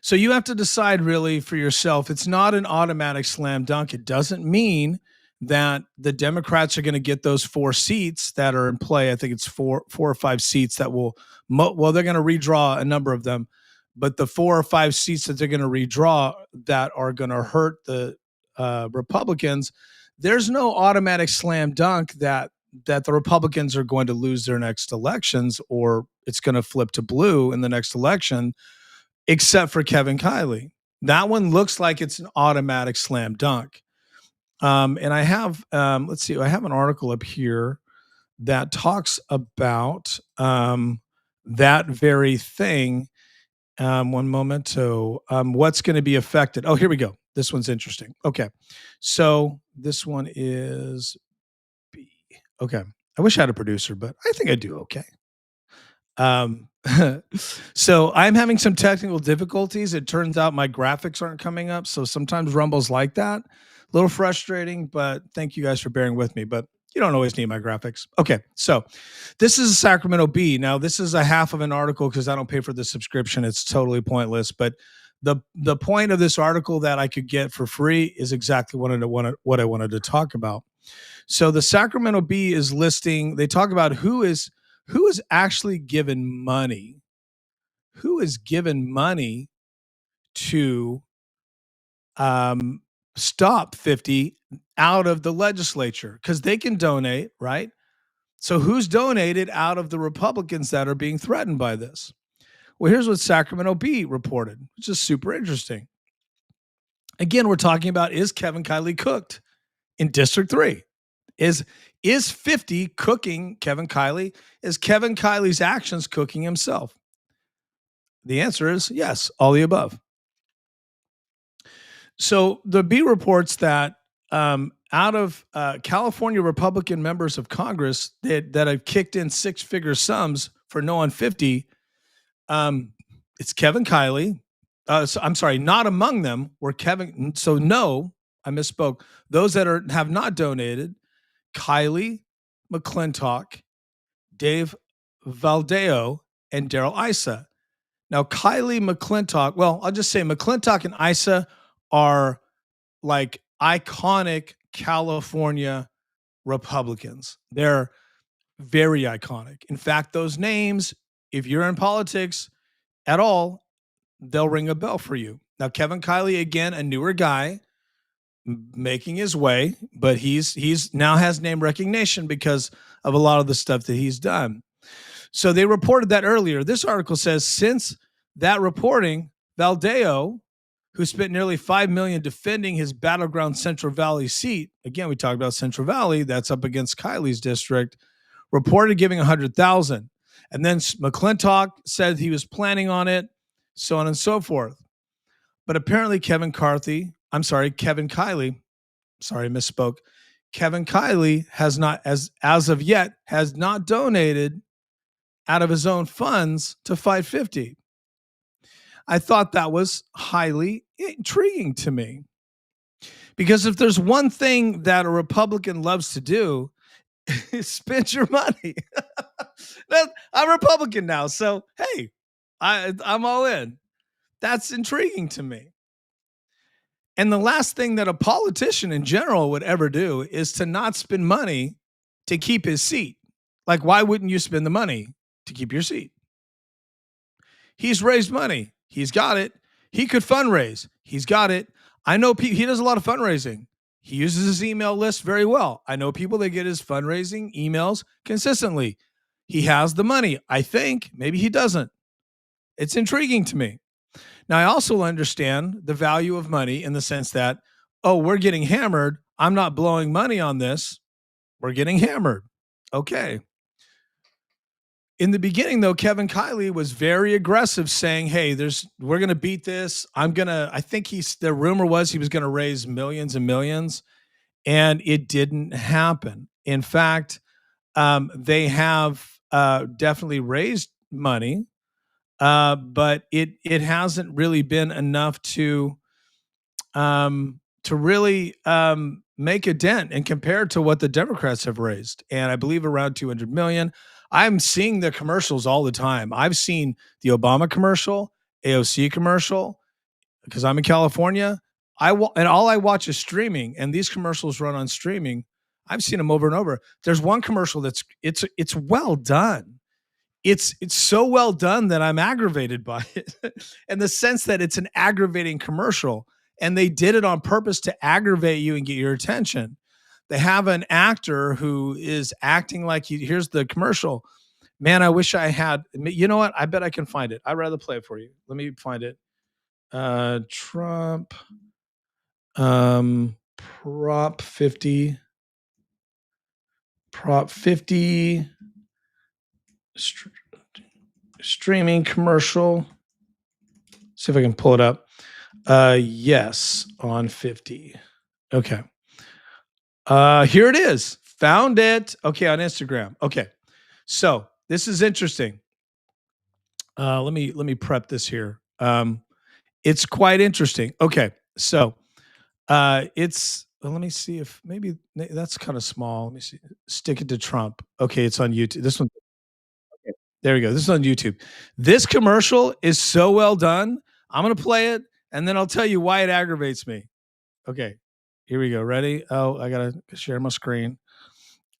So you have to decide really for yourself. It's not an automatic slam dunk. It doesn't mean that the Democrats are going to get those 4 seats that are in play. I think it's four or 5 seats that will, well, they're going to redraw a number of them, but the 4 or 5 seats that they're going to redraw that are going to hurt the Republicans, there's no automatic slam dunk that the Republicans are going to lose their next elections or it's going to flip to blue in the next election, except for Kevin Kiley. That one looks like it's an automatic slam dunk. And I have, let's see, I have an article up here that talks about that very thing. One moment. So what's going to be affected? Oh, here we go. This one's interesting. Okay. So this one is B. Okay. I wish I had a producer, but I think I do okay. So I'm having some technical difficulties. It turns out my graphics aren't coming up. So sometimes Rumble's like that. A little frustrating, but thank you guys for bearing with me. But you don't always need my graphics. Okay, so this is a Sacramento Bee. Now, this is a half of an article because I don't pay for the subscription. It's totally pointless. But the point of this article that I could get for free is exactly what I wanted to talk about. So the Sacramento Bee is listing. They talk about who is actually given money. Who is given money to stop 50 out of the legislature? Because they can donate, right? So who's donated out of the Republicans that are being threatened by this? Well, here's what Sacramento Bee reported, which is super interesting. Again, we're talking about, is Kevin Kiley cooked in District 3? Is 50 cooking Kevin Kiley? Is Kevin Kiley's actions cooking himself? The answer is yes, all the above. So the Bee reports that out of California Republican members of Congress that have kicked in 6-figure sums for no on 50, it's Kevin Kiley. So, I'm sorry, not among them were Kevin. So no, I misspoke. Those that have not donated, Kiley, McClintock, Dave Valdeo, and Daryl Issa. Now, Kiley, McClintock, well, I'll just say McClintock and Issa are like iconic California Republicans. They're very iconic. In fact, those names, if you're in politics at all, they'll ring a bell for you. Now, Kevin Kiley, again, a newer guy making his way, but he's now has name recognition because of a lot of the stuff that he's done. So they reported that earlier. This article says since that reporting, Valdeo, who spent nearly $5 million defending his battleground Central Valley seat, again, we talked about Central Valley, that's up against Kiley's district, reported giving $100,000. And then McClintock said he was planning on it, so on and so forth. But apparently Kevin Kiley, misspoke. Kevin Kiley has not, as of yet, has not donated out of his own funds to 550. I thought that was highly intriguing to me. Because if there's one thing that a Republican loves to do, is spend your money. I'm Republican now, so hey, I'm all in. That's intriguing to me. And the last thing that a politician in general would ever do is to not spend money to keep his seat. Like, why wouldn't you spend the money to keep your seat? He's raised money. He's got it. He could fundraise. He's got it. I know he does a lot of fundraising. He uses his email list very well. I know people that get his fundraising emails consistently. He has the money. I think maybe he doesn't. It's intriguing to me. Now, I also understand the value of money in the sense that, oh, we're getting hammered. I'm not blowing money on this. We're getting hammered. Okay. In the beginning, though, Kevin KILEY was very aggressive, saying, "Hey, we're going to beat this. I think the rumor was he was going to raise millions and millions, and it didn't happen. In fact, they have definitely raised money, but it hasn't really been enough to really make a dent and compared to what the Democrats have raised. And I believe around 200 million. I'm seeing the commercials all the time. I've seen the Obama commercial, AOC commercial, because I'm in California. And all I watch is streaming, and these commercials run on streaming. I've seen them over and over. There's one commercial it's well done. It's so well done that I'm aggravated by it, in the sense that it's an aggravating commercial, and they did it on purpose to aggravate you and get your attention. They have an actor who is acting like here's the commercial. Man, I wish I had. You know what? I bet I can find it. I'd rather play it for you. Let me find it. Trump, Prop 50, streaming commercial. See if I can pull it up. Yes, on 50. Okay. Here it is. Found it. Okay, on Instagram. Okay. So this is interesting. Let me prep this here. It's quite interesting. Okay. So let me see if maybe that's kind of small. Let me see. Stick it to Trump. Okay, it's on YouTube. This one. Okay, there we go. This is on YouTube. This commercial is so well done. I'm going to play it, and then I'll tell you why it aggravates me. Okay, here we go. Ready? Oh, I got to share my screen.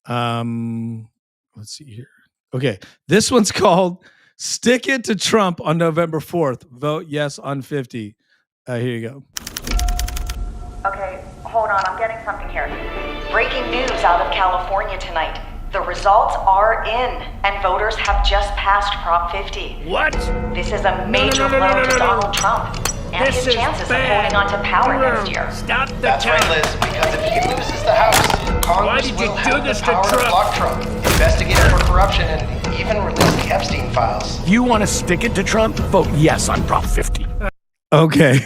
Let's see here. Okay, this one's called Stick It to Trump on November 4th. Vote yes on 50. Here you go. Okay, hold on. I'm getting something here. Breaking news out of California tonight. The results are in, and voters have just passed Prop 50. What? This is a major blow to Donald Trump and his chances of holding on to power next year. Stop the That's right, Liz, because if he loses the House, Congress did you will do have the this to power to Trump? block Trump, investigate him for corruption, and even release the Epstein files. You want to stick it to Trump? Vote yes on Prop 50. Okay.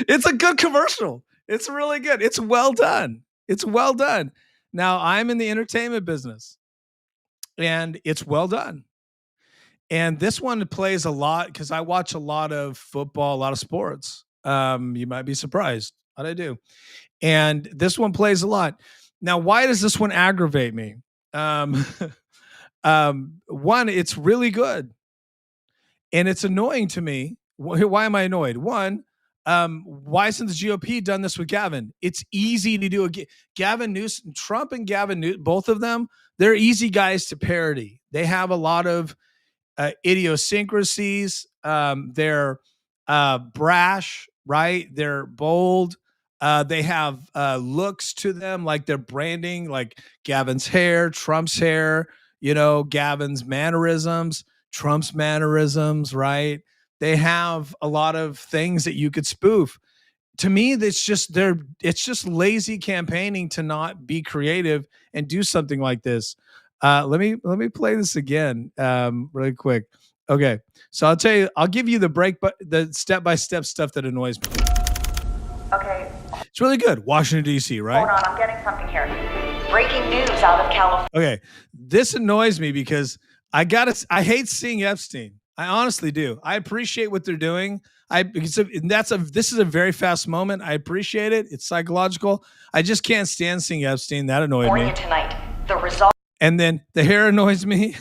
It's a good commercial. It's really good. It's well done. It's well done. Now, I'm in the entertainment business, and it's well done. And this one plays a lot because I watch a lot of football, a lot of sports. You might be surprised what I do. And this one plays a lot. Now, why does this one aggravate me? One, it's really good. And it's annoying to me. Why am I annoyed? One, why hasn't the GOP done this with Gavin? It's easy to do. Gavin Newsom, Trump and Gavin Newsom, both of them, they're easy guys to parody. They have a lot of idiosyncrasies. They're brash, right? They're bold. They have looks to them, like their branding, like Gavin's hair, Trump's hair, Gavin's mannerisms, Trump's mannerisms, right? They have a lot of things that you could spoof. To me, it's just lazy campaigning to not be creative and do something like this. Let me play this again really quick. Okay, so I'll give you the step-by-step stuff that annoys me. Okay. It's really good. Washington, D.C., right? Hold on. I'm getting something here. Breaking news out of California. Okay, this annoys me because I hate seeing Epstein. I honestly do. I appreciate what they're doing. This is a very fast moment. I appreciate it. It's psychological. I just can't stand seeing Epstein. That annoyed me. Tonight. The results And then the hair annoys me.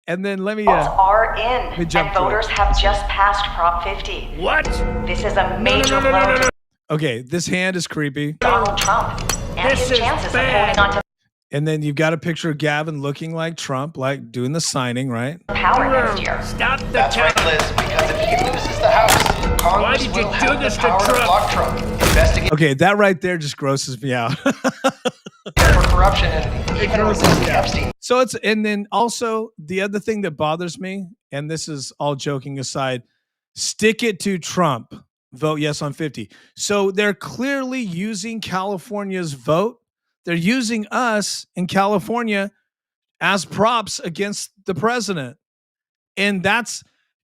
And then let me are in, and voters have just passed Prop 50. What? This is a major blow to Okay, this hand is creepy. Donald Trump and his chances of holding on to And then you've got a picture of Gavin looking like Trump, like doing the signing, right? power next year. Stop the That's right, Liz, because if he loses the House, Congress did you will do have the this to power to Trump? block Trump, investigate Okay, that right there just grosses me out. for corruption, and even release the Epstein. So it's, and then also the other thing that bothers me, and this is all joking aside, stick it to Trump. Vote yes on 50. So they're clearly using California's vote. They're using us in California as props against the president. And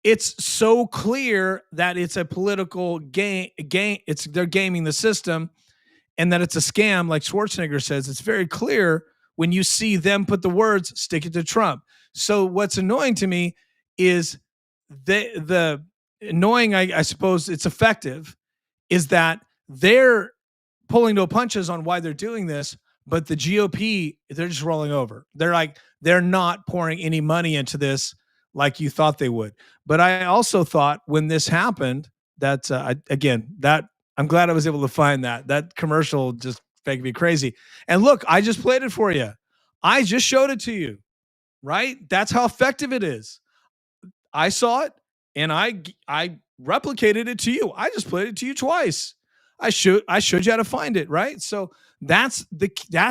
it's so clear that it's a political game. They're gaming the system, and that it's a scam, like Schwarzenegger says. It's very clear when you see them put the words "stick it to Trump." So what's annoying to me is the annoying. I suppose it's effective. Is that they're pulling no punches on why they're doing this, but the GOP, they're just rolling over. They're not pouring any money into this like you thought they would. But I also thought when this happened that that I'm glad I was able to find that commercial just making me crazy. And look, I just played it for you. I just showed it to you, right? That's how effective it is. I saw it and I replicated it to you. I just played it to you twice. I showed you how to find it, right? So that's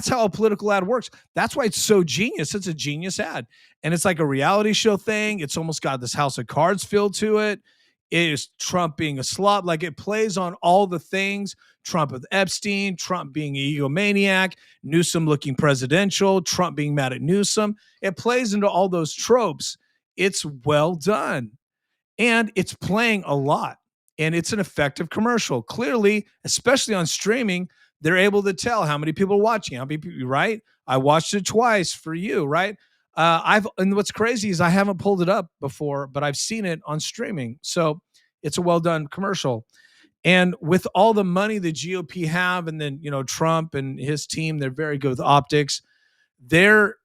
how a political ad works. That's why it's so genius. It's a genius ad. And it's like a reality show thing. It's almost got this House of Cards feel to it. It is Trump being a slob. Like it plays on all the things. Trump with Epstein, Trump being an egomaniac, Newsom looking presidential, Trump being mad at Newsom. It plays into all those tropes. It's well done. And it's playing a lot. And it's an effective commercial. Clearly, especially on streaming, they're able to tell how many people are watching, how many people, right? I watched it twice for you, right? And what's crazy is I haven't pulled it up before, but I've seen it on streaming. So it's a well done commercial. And with all the money the GOP have, and then, Trump and his team, they're very good with optics. They're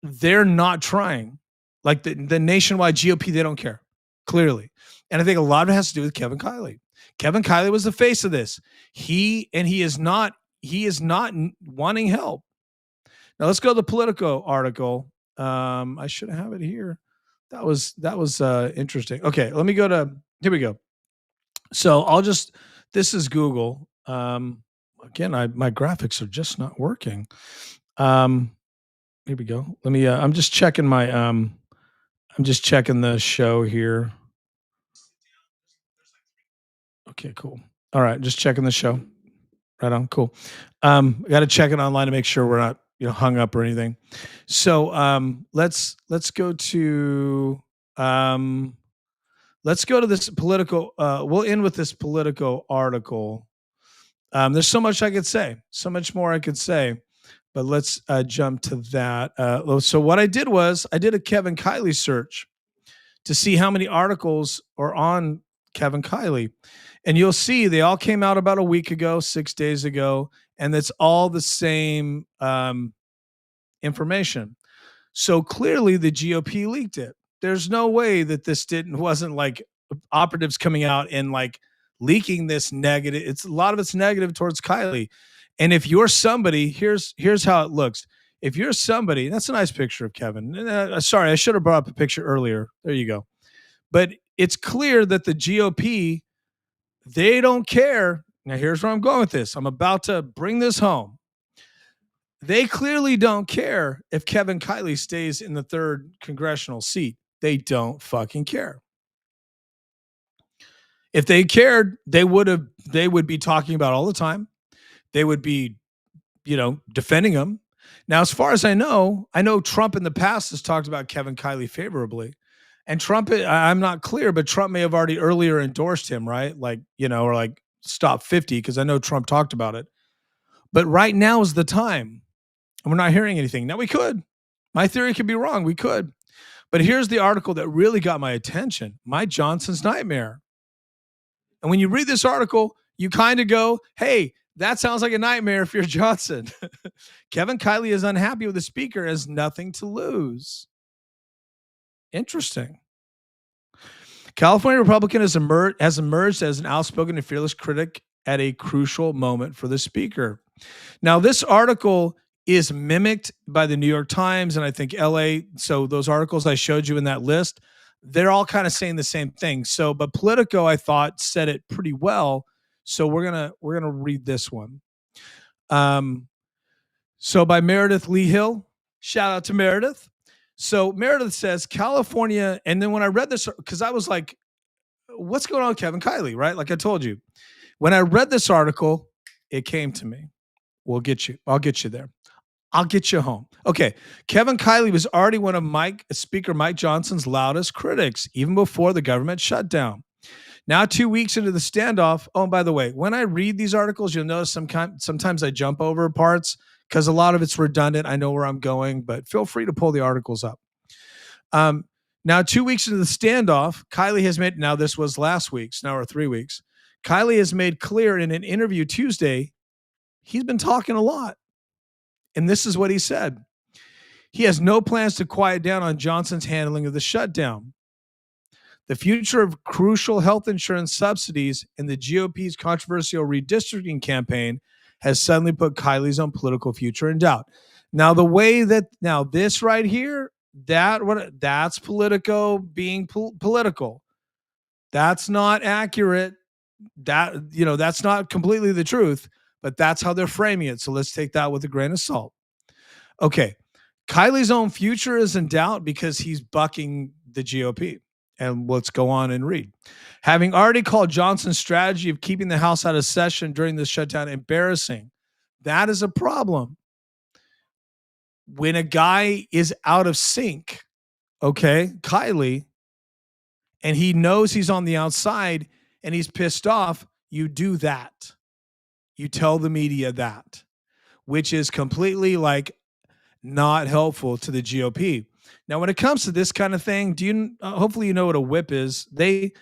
not trying. Like the nationwide GOP, they don't care, clearly. And I think a lot of it has to do with Kevin KILEY. Kevin KILEY was the face of this. He is not wanting help. Now let's go to the Politico article. I should have it here. That was interesting. Okay, let me go to, here we go. So this is Google. Again, my graphics are just not working. Here we go. Let me, I'm just checking the show here. Okay, cool. All right, just checking the show. Right on, cool. Got to check it online to make sure we're not hung up or anything. So let's go to this Politico. We'll end with this Politico article. There's so much I could say, so much more I could say, but let's jump to that. So what I did was I did a Kevin KILEY search to see how many articles are on Kevin KILEY. And you'll see they all came out about a week ago, 6 days ago, and it's all the same information. So clearly the GOP leaked it. There's no way that this wasn't like operatives coming out and like leaking this negative. It's a lot of it's negative towards KILEY. And if you're somebody, here's how it looks. If you're somebody, that's a nice picture of Kevin. Sorry, I should have brought up a picture earlier. There you go. But it's clear that the GOP, they don't care. Now, here's where I'm going with this. I'm about to bring this home. They clearly don't care if Kevin KILEY stays in the 3rd congressional seat. They don't fucking care. If they cared, they would be talking about all the time. They would be, defending him. Now, as far as I know Trump in the past has talked about Kevin KILEY favorably. And Trump, I'm not clear, but Trump may have already earlier endorsed him, right? Like, or like stop 50, because I know Trump talked about it. But right now is the time. And we're not hearing anything. Now we could. My theory could be wrong. We could. But here's the article that really got my attention. Mike Johnson's nightmare. And when you read this article, you kind of go, hey, that sounds like a nightmare if you're Johnson. Kevin KILEY is unhappy with the speaker, has nothing to lose. Interesting. California Republican has emerged as an outspoken and fearless critic at a crucial moment for the speaker. Now, this article is mimicked by the New York Times and I think LA. So those articles I showed you in that list, they're all kind of saying the same thing. So, but Politico, I thought, said it pretty well. So we're gonna read this one. So by Meredith Lee Hill. Shout out to Meredith. So Meredith says California, and then when I read this, because I was like, what's going on with Kevin Kiley, right? Like I told you. When I read this article, it came to me. We'll get you. I'll get you there. I'll get you home. Okay. Kevin Kiley was already one of Speaker Mike Johnson's loudest critics, even before the government shutdown. Now, 2 weeks into the standoff. Oh, and by the way, when I read these articles, you'll notice sometimes I jump over parts because a lot of it's redundant. I know where I'm going, but feel free to pull the articles up. Now, 2 weeks into the standoff, Kiley has made, now this was last week's, now or 3 weeks. Kiley has made clear in an interview Tuesday, he's been talking a lot. And this is what he said. He has no plans to quiet down on Johnson's handling of the shutdown. The future of crucial health insurance subsidies and the GOP's controversial redistricting campaign has suddenly put Kiley's own political future in doubt. Now, this right here, that's Politico being political. That's not accurate. That's not completely the truth, but that's how they're framing it. So let's take that with a grain of salt. Okay. Kiley's own future is in doubt because he's bucking the GOP. And let's go on and read. Having already called Johnson's strategy of keeping the House out of session during this shutdown embarrassing, that is a problem. When a guy is out of sync, okay, Kiley, and he knows he's on the outside and he's pissed off, you do that. You tell the media that, which is completely like not helpful to the GOP. Now, when it comes to this kind of thing, hopefully you know what a whip is. They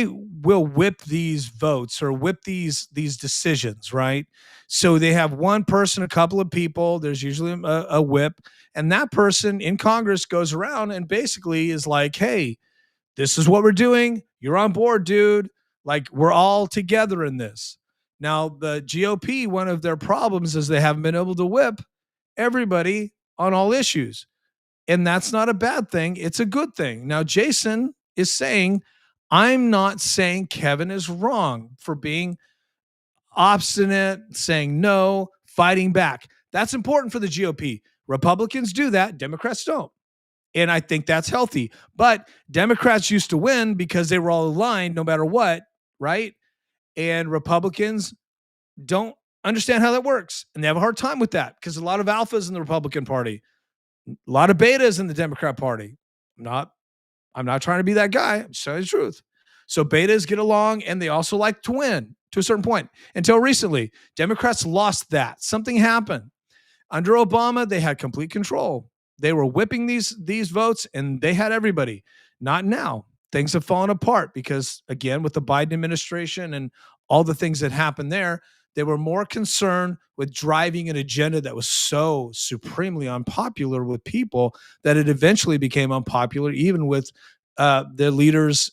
will whip these votes or whip these decisions, right? So they have one person, a couple of people. There's usually a whip, and that person in Congress goes around and basically is like, "Hey, this is what we're doing. You're on board, dude. Like we're all together in this." Now, the GOP, one of their problems is they haven't been able to whip everybody on all issues. And that's not a bad thing. It's a good thing. Now, Jason is saying, I'm not saying Kevin is wrong for being obstinate, saying no, fighting back. That's important for the GOP. Republicans do that. Democrats don't. And I think that's healthy. But Democrats used to win because they were all aligned no matter what, right? And Republicans don't understand how that works. And they have a hard time with that because a lot of alphas in the Republican Party, a lot of betas in the Democrat Party. I'm not trying to be that guy. I'm just telling the truth. So betas get along and they also like to win to a certain point. Until recently, Democrats lost that. Something happened. Under Obama, they had complete control. They were whipping these votes and they had everybody. Not now. Things have fallen apart because, again, with the Biden administration and all the things that happened there, they were more concerned with driving an agenda that was so supremely unpopular with people that it eventually became unpopular, even with the leaders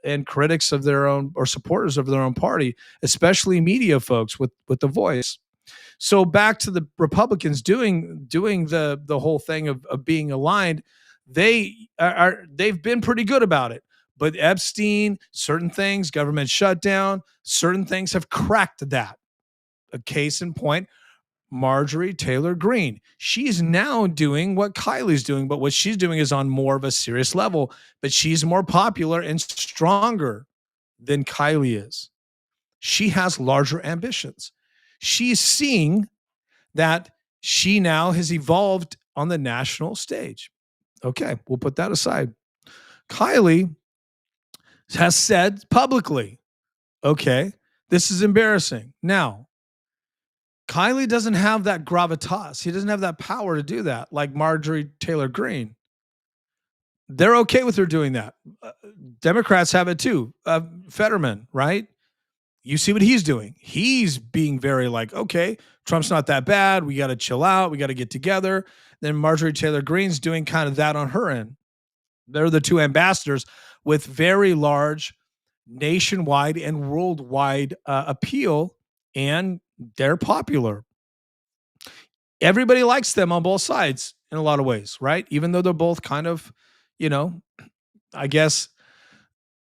and critics of their own or supporters of their own party, especially media folks with The Voice. So back to the Republicans doing the whole thing of being aligned, they've been pretty good about it. But Epstein, certain things, government shutdown, certain things have cracked that. A case in point, Marjorie Taylor Greene. She's now doing what Kiley's doing, but what she's doing is on more of a serious level. But she's more popular and stronger than Kiley is. She has larger ambitions. She's seeing that she now has evolved on the national stage. Okay, we'll put that aside. Kiley has said publicly, okay, this is embarrassing. Now, Kiley doesn't have that gravitas. He doesn't have that power to do that like Marjorie Taylor Greene. They're okay with her doing that. Democrats have it too. Fetterman, right? You see what he's doing. He's being very like, okay, Trump's not that bad. We got to chill out. We got to get together. Then Marjorie Taylor Greene's doing kind of that on her end. They're the two ambassadors with very large nationwide and worldwide appeal, and they're popular. Everybody likes them on both sides in a lot of ways, right? Even though they're both kind of, I guess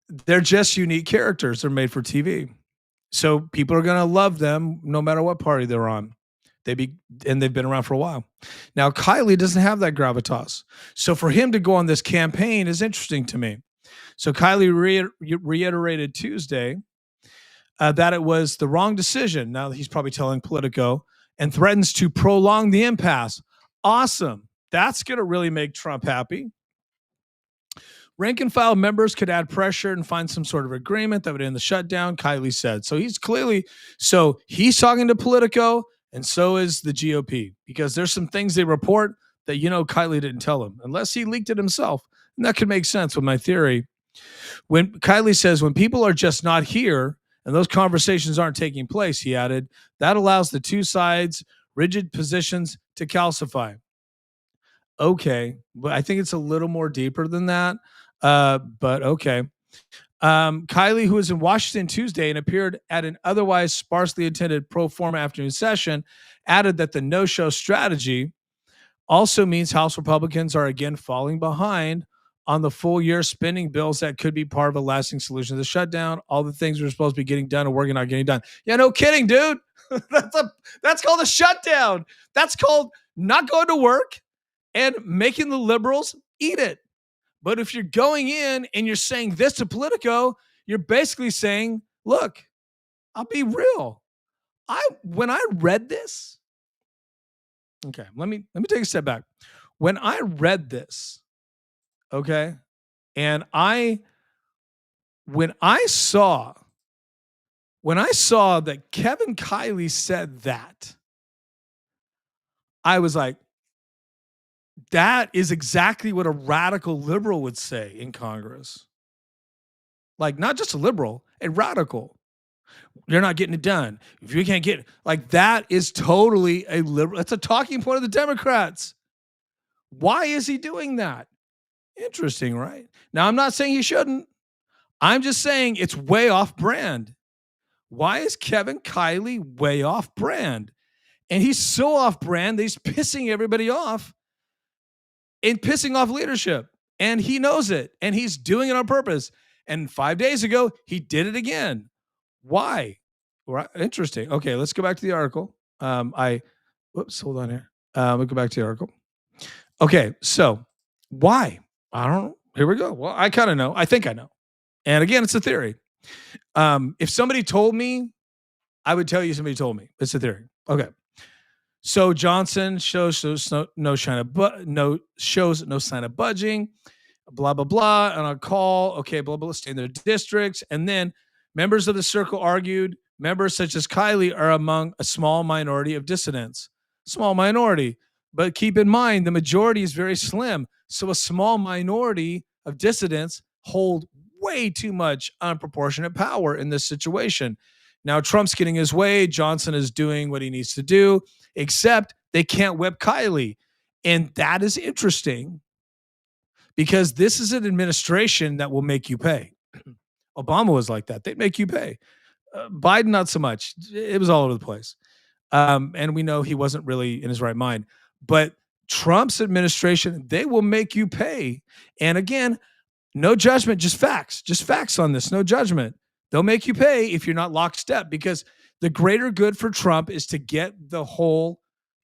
they're just unique characters. They're made for TV. So people are going to love them no matter what party they're on. And they've been around for a while. Now, KILEY doesn't have that gravitas. So for him to go on this campaign is interesting to me. So KILEY reiterated Tuesday that it was the wrong decision. Now he's probably telling Politico, and threatens to prolong the impasse. Awesome. That's going to really make Trump happy. Rank and file members could add pressure and find some sort of agreement that would end the shutdown, KILEY said. So he's talking to Politico, and so is the GOP, because there's some things they report that, KILEY didn't tell him, unless he leaked it himself. And that could make sense with my theory. When KILEY says, when people are just not here and those conversations aren't taking place, he added, that allows the two sides' rigid positions to calcify. Okay, but I think it's a little more deeper than that. But okay. KILEY, who was in Washington Tuesday and appeared at an otherwise sparsely attended pro forma afternoon session, added that the no-show strategy also means House Republicans are again falling behind on the full year spending bills that could be part of a lasting solution to the shutdown. All the things we're supposed to be getting done and we're not getting done. Yeah, no kidding, dude. That's called a shutdown. That's called not going to work and making the liberals eat it. But if you're going in and you're saying this to Politico, you're basically saying, look, I'll be real. When I read this, okay, let me take a step back. When I read this, okay, and when I saw that Kevin KILEY said that, I was like, that is exactly what a radical liberal would say in Congress. Like, not just a liberal, a radical. You're not getting it done. If you can't get it, like, that is totally a liberal. That's a talking point of the Democrats. Why is he doing that? Interesting, right? Now, I'm not saying he shouldn't. I'm just saying it's way off brand. Why is Kevin KILEY way off brand? And he's so off brand that he's pissing everybody off and pissing off leadership. And he knows it. And he's doing it on purpose. And 5 days ago, he did it again. Why? Interesting. Okay, let's go back to the article. Hold on here. We'll go back to the article. Okay, so why? I don't know. Here we go. Well, I kind of know. I think I know. And again, it's a theory. If somebody told me, I would tell you somebody told me. It's a theory. Okay. So Johnson shows no sign of budging, blah, blah, blah. And on call, okay, blah, blah, stay in their districts. And then members of the circle argued members such as KILEY are among a small minority of dissidents. Small minority. But keep in mind, the majority is very slim. So a small minority of dissidents hold way too much unproportionate power in this situation. Now, Trump's getting his way. Johnson is doing what he needs to do, except they can't whip KILEY. And that is interesting because this is an administration that will make you pay. Obama was like that. They'd make you pay. Biden, not so much. It was all over the place. And we know he wasn't really in his right mind. But Trump's administration, they will make you pay. And again, no judgment, just facts. Just facts on this. No judgment. They'll make you pay if you're not lockstep, because the greater good for Trump is to get the whole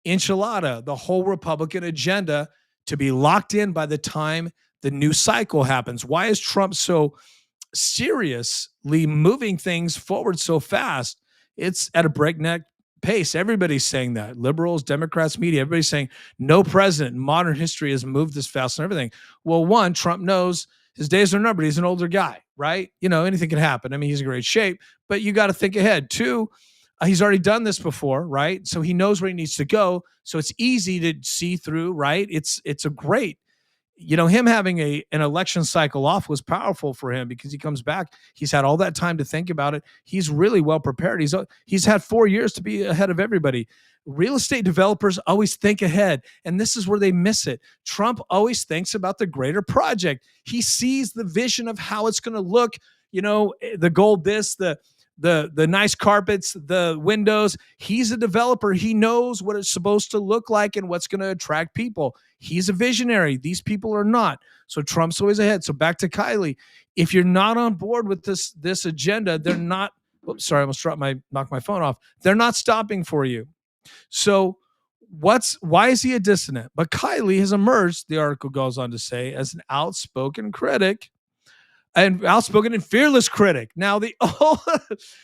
enchilada, the whole Republican agenda to be locked in by the time the new cycle happens. Why is Trump so seriously moving things forward so fast? It's at a breakneck pace. Everybody's saying that. Liberals, Democrats, media, everybody's saying no president in modern history has moved this fast and everything. Well, one, Trump knows his days are numbered. He's an older guy, right? You know, anything can happen. I mean, he's in great shape, but you got to think ahead. Two, he's already done this before, right? So he knows where he needs to go. So it's easy to see through, right? It's a great, you know, him having an election cycle off was powerful for him because he comes back. He's had all that time to think about it. He's really well prepared. He's had 4 years to be ahead of everybody. Real estate developers always think ahead, and this is where they miss it. Trump always thinks about the greater project. He sees the vision of how it's going to look, you know, the gold, the nice carpets, the windows. He's a developer. He knows what it's supposed to look like and what's going to attract people. He's a visionary. These people are not. So Trump's always ahead. So back to KILEY. If you're not on board with this agenda, they're not. Oops, sorry, I almost knocked my phone off. They're not stopping for you. So why is he a dissident? But KILEY has emerged, the article goes on to say, as an outspoken critic and outspoken and fearless critic. Now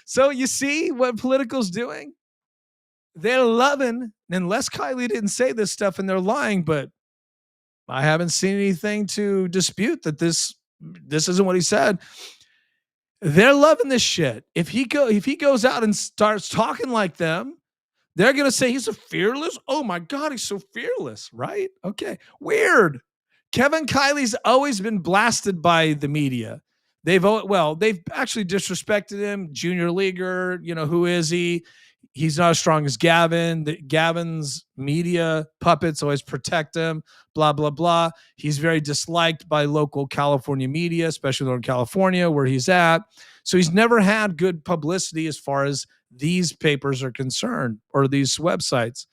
so you see what Politico's doing? They're loving, unless KILEY didn't say this stuff and they're lying, but I haven't seen anything to dispute that this isn't what he said. They're loving this shit. If he goes out and starts talking like them, they're going to say he's a fearless. Oh my God, he's so fearless, right? Okay. Weird. Kevin KILEY's always been blasted by the media. They've actually disrespected him. Junior leaguer, who is he? He's not as strong as Gavin. Gavin's media puppets always protect him, blah, blah, blah. He's very disliked by local California media, especially Northern California, where he's at. So he's never had good publicity as far as these papers are concerned, or these websites.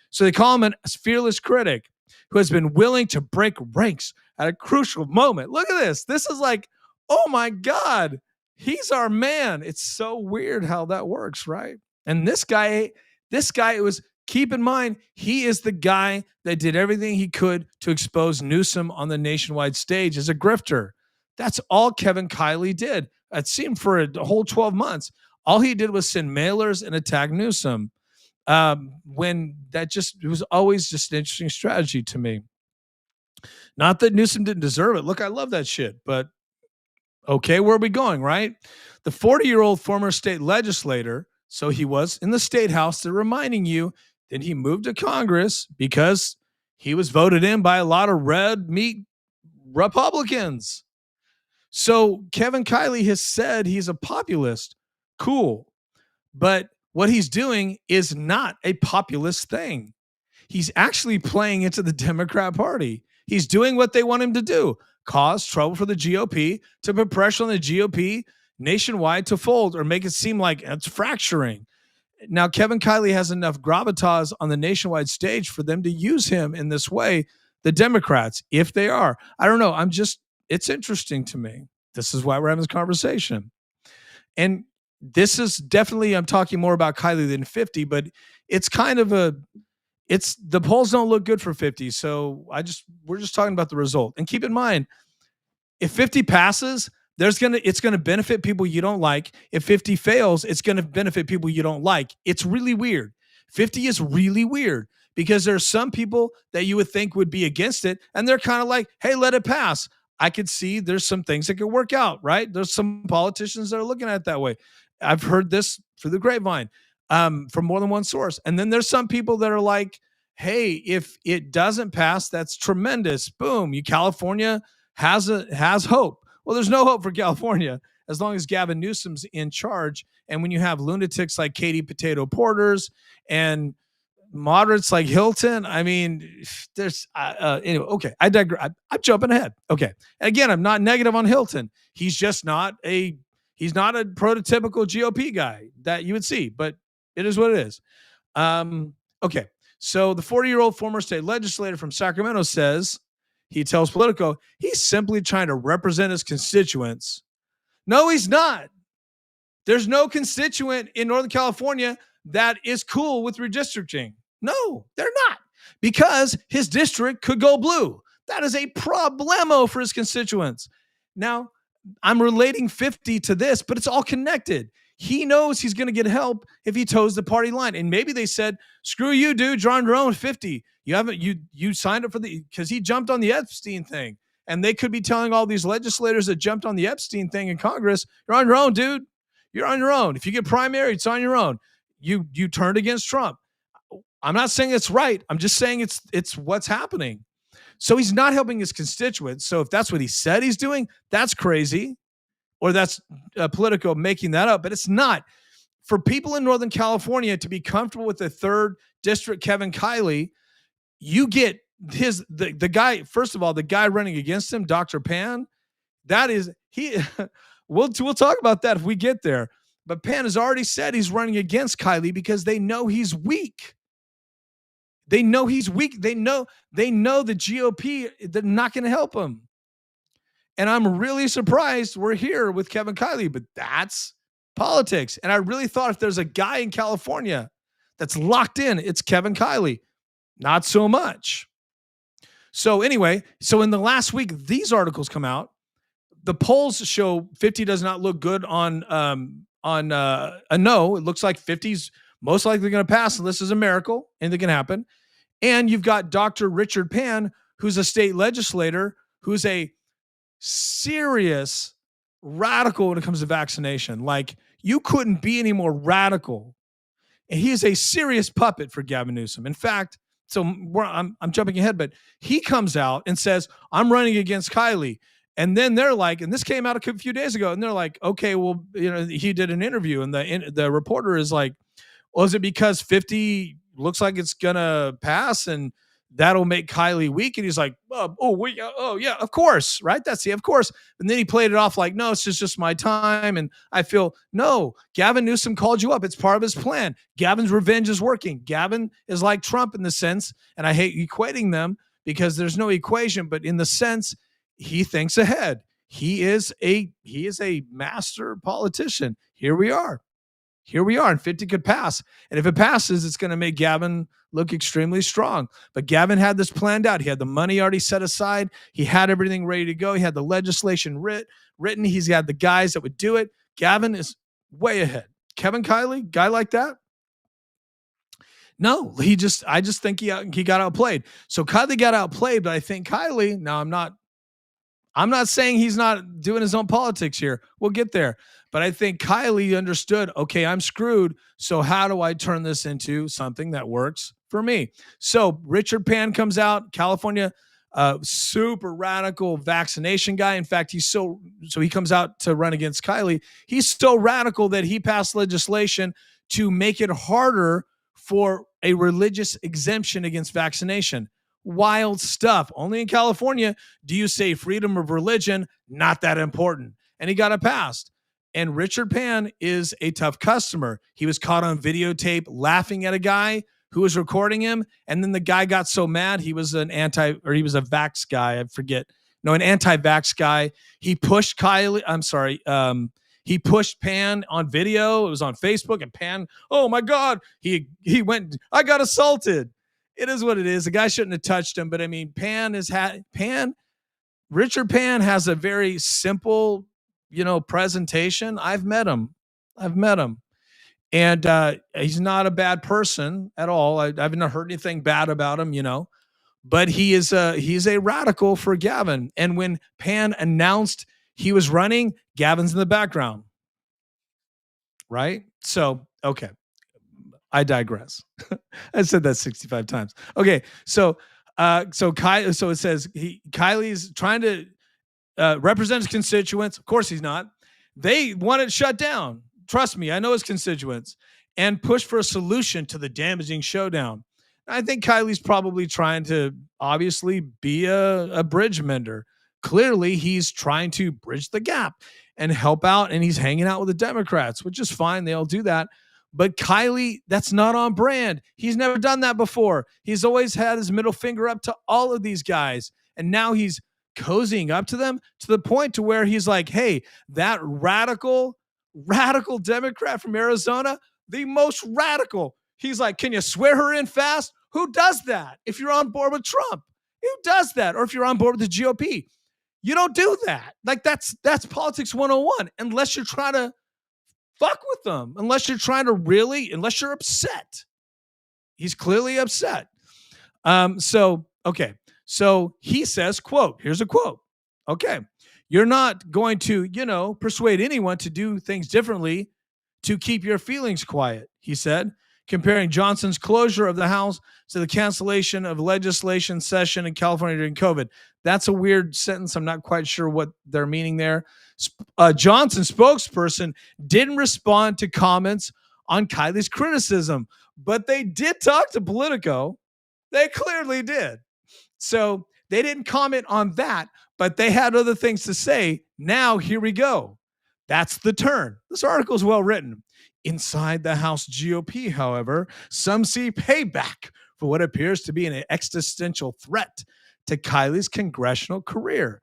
So they call him a fearless critic who has been willing to break ranks at a crucial moment. Look at this. This is like, oh my God, he's our man. It's so weird how that works, right? And this guy was, keep in mind, he is the guy that did everything he could to expose Newsom on the nationwide stage as a grifter. That's all Kevin KILEY did. It seemed for a whole 12 months. All he did was send mailers and attack Newsom. When it was always just an interesting strategy to me. Not that Newsom didn't deserve it. Look, I love that shit, but okay, where are we going, right? The 40-year-old former state legislator, so he was in the state house, they're reminding you, then he moved to Congress because he was voted in by a lot of red meat Republicans. So Kevin KILEY has said he's a populist. Cool. But what he's doing is not a populist thing. He's actually playing into the Democrat Party. He's doing what they want him to do, cause trouble for the GOP, to put pressure on the GOP nationwide to fold or make it seem like it's fracturing. Now, Kevin KILEY has enough gravitas on the nationwide stage for them to use him in this way, the Democrats, if they are. I don't know. It's interesting to me. This is why we're having this conversation. And this is definitely, I'm talking more about KILEY than 50, but it's kind of the polls don't look good for 50. So we're just talking about the result. And keep in mind, if 50 passes, it's going to benefit people you don't like. If 50 fails, it's going to benefit people you don't like. It's really weird. 50 is really weird because there's some people that you would think would be against it. And they're kind of like, hey, let it pass. I could see there's some things that could work out, right? There's some politicians that are looking at it that way. I've heard this through the grapevine from more than one source. And then there's some people that are like, hey, if it doesn't pass, that's tremendous. Boom. California has hope. Well, there's no hope for California as long as Gavin Newsom's in charge. And when you have lunatics like Katie Potato Porters and moderates like Hilton, I mean, there's anyway. Okay, I digress. I'm jumping ahead. Okay, again, I'm not negative on Hilton. He's not a prototypical GOP guy that you would see, but it is what it is. Okay, so the 40-year-old former state legislator from Sacramento says, he tells Politico, he's simply trying to represent his constituents. No, he's not. There's no constituent in Northern California that is cool with redistricting. No, they're not, because his district could go blue. That is a problemo for his constituents. Now, I'm relating 50 to this, but it's all connected. He knows he's going to get help if he toes the party line. And maybe they said, screw you, dude, you're on your own 50. You signed up for because he jumped on the Epstein thing. And they could be telling all these legislators that jumped on the Epstein thing in Congress, you're on your own, dude. You're on your own. If you get primary, it's on your own. You turned against Trump. I'm not saying it's right. I'm just saying it's what's happening. So he's not helping his constituents. So if that's what he said he's doing, that's crazy. Or that's Politico making that up. But it's not. For people in Northern California to be comfortable with the 3rd District Kevin KILEY, you get the guy, first of all, the guy running against him, Dr. Pan, that is, we'll talk about that if we get there. But Pan has already said he's running against KILEY because they know he's weak. They know he's weak. They know the GOP, they're not going to help him. And I'm really surprised we're here with Kevin KILEY, but that's politics. And I really thought if there's a guy in California that's locked in. It's Kevin Kiley. Not so much. So anyway, so in the last week, these articles come out. The polls show 50 does not look good on a no. It looks like 50's most likely going to pass unless there's a miracle. Anything can happen. And you've got Dr. Richard Pan, who's a state legislator, who's a serious radical when it comes to vaccination. Like, you couldn't be any more radical. And he is a serious puppet for Gavin Newsom. In fact, so I'm jumping ahead, but he comes out and says, I'm running against Kiley. And then they're like, and this came out a few days ago, and they're like, okay, well, he did an interview, and the reporter is like, well, is it because 50 looks like it's gonna pass and that'll make Kiley weak? And he's like, oh yeah, of course, right? That's of course. And then he played it off like, no, it's just my time. And I feel, no, Gavin Newsom called you up. It's part of his plan. Gavin's revenge is working. Gavin is like Trump in the sense, and I hate equating them because there's no equation, but in the sense, he thinks ahead. He is a master politician. Here we are, and 50 could pass. And if it passes, it's going to make Gavin look extremely strong. But Gavin had this planned out. He had the money already set aside. He had everything ready to go. He had the legislation written. He's got the guys that would do it. Gavin is way ahead. Kevin Kiley, guy like that? No, I just think he got outplayed. So Kiley got outplayed, but I think Kiley, now I'm not saying he's not doing his own politics here. We'll get there. But I think Kiley understood, okay, I'm screwed. So how do I turn this into something that works for me? So Richard Pan comes out, California, super radical vaccination guy. In fact, so he comes out to run against Kiley. He's so radical that he passed legislation to make it harder for a religious exemption against vaccination. Wild stuff. Only in California do you say freedom of religion, not that important. And he got it passed. And Richard Pan is a tough customer. He was caught on videotape laughing at a guy who was recording him. And then the guy got so mad, he was he was a vax guy. I forget. No, an anti-vax guy. He pushed he pushed Pan on video. It was on Facebook, and Pan, oh my God, he went, I got assaulted. It is what it is. The guy shouldn't have touched him, but I mean, Richard Pan has a very simple, presentation. I've met him, and he's not a bad person at all. I've not heard anything bad about him, but he's a radical for Gavin. And when Pan announced he was running, Gavin's in the background, right? So, okay. I digress. I said that 65 times. Okay, so it says Kiley's trying to represent his constituents. Of course he's not. They want it shut down. Trust me, I know his constituents. And push for a solution to the damaging showdown. I think Kiley's probably trying to obviously be a bridge mender. Clearly, he's trying to bridge the gap and help out, and he's hanging out with the Democrats, which is fine. They all do that. But Kiley, that's not on brand. He's never done that before. He's always had his middle finger up to all of these guys. And now he's cozying up to them to the point to where he's like, hey, that radical Democrat from Arizona, the most radical. He's like, can you swear her in fast? Who does that? If you're on board with Trump, who does that? Or if you're on board with the GOP, you don't do that. Like that's politics 101, unless you're trying to fuck with them, unless you're upset. He's clearly upset. So he says, quote, here's a quote. Okay. You're not going to, persuade anyone to do things differently to keep your feelings quiet, he said, comparing Johnson's closure of the House to the cancellation of legislation session in California during COVID. That's a weird sentence. I'm not quite sure what they're meaning there. Johnson spokesperson didn't respond to comments on Kiley's criticism, but they did talk to Politico. They clearly did. So they didn't comment on that, but they had other things to say. Now, here we go. That's the turn. This article is well written. Inside the House GOP, however, some see payback for what appears to be an existential threat to Kiley's congressional career.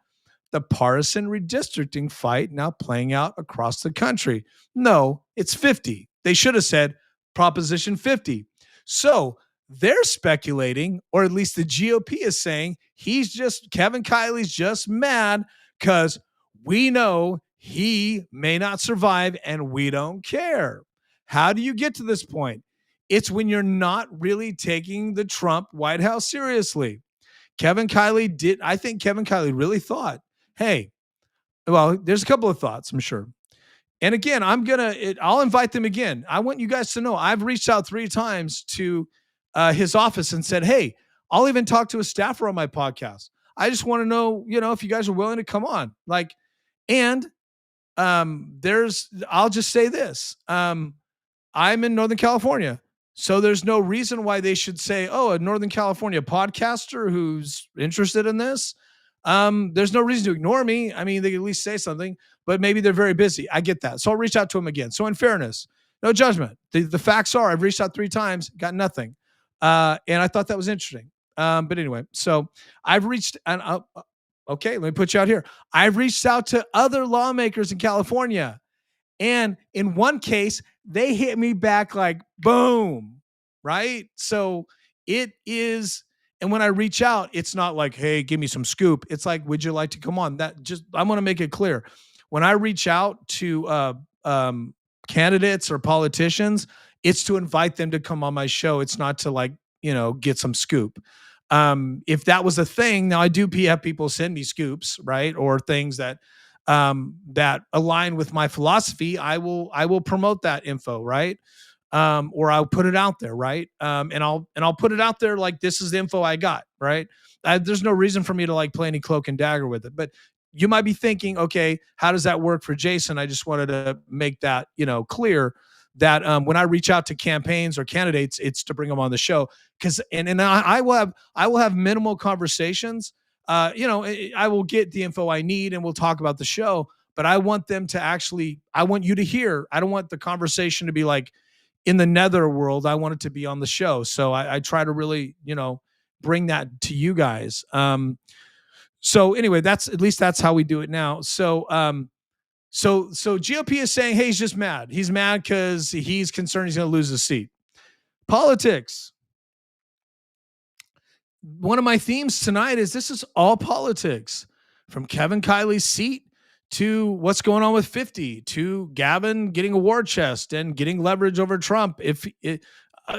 The partisan redistricting fight now playing out across the country. No, it's 50. They should have said Proposition 50. So they're speculating, or at least the GOP is saying, Kevin Kiley's just mad because we know he may not survive and we don't care. How do you get to this point? It's when you're not really taking the Trump White House seriously. I think Kevin Kiley really thought, hey, well, there's a couple of thoughts, I'm sure. And again, I'll invite them again. I want you guys to know I've reached out 3 times to his office and said, hey, I'll even talk to a staffer on my podcast. I just want to know, if you guys are willing to come on. I'll just say this. I'm in Northern California. So there's no reason why they should say, oh, a Northern California podcaster who's interested in this. There's no reason to ignore me. I mean, they can at least say something, but maybe they're very busy. I get that. So I'll reach out to them again. So in fairness, no judgment. The facts are I've reached out 3 times, got nothing. And I thought that was interesting. But anyway, so I've reached okay, let me put you out here. I've reached out to other lawmakers in California. And in one case, they hit me back like, boom, right? So it is, and when I reach out, it's not like, hey, give me some scoop. It's like, would you like to come on? I want to make it clear. When I reach out to candidates or politicians, it's to invite them to come on my show. It's not to get some scoop. If that was a thing, now I do have people send me scoops, right? Or things that align with my philosophy. I will promote that info, right? Or I'll put it out there, right? And I'll put it out there like, this is the info I got, right? There's no reason for me to play any cloak and dagger with it. But you might be thinking, okay, how does that work for Jason? I just wanted to make that clear that when I reach out to campaigns or candidates, it's to bring them on the show. Because I will have minimal conversations. I will get the info I need and we'll talk about the show. But I want them to I want you to hear. I don't want the conversation to be like in the nether world. I want it to be on the show. So I try to really, bring that to you guys. So anyway, that's how we do it now. So GOP is saying, hey, he's just mad. He's mad because he's concerned he's going to lose his seat. Politics. One of my themes tonight is this is all politics, from Kevin Kiley's seat to what's going on with 50, to Gavin getting a war chest and getting leverage over Trump,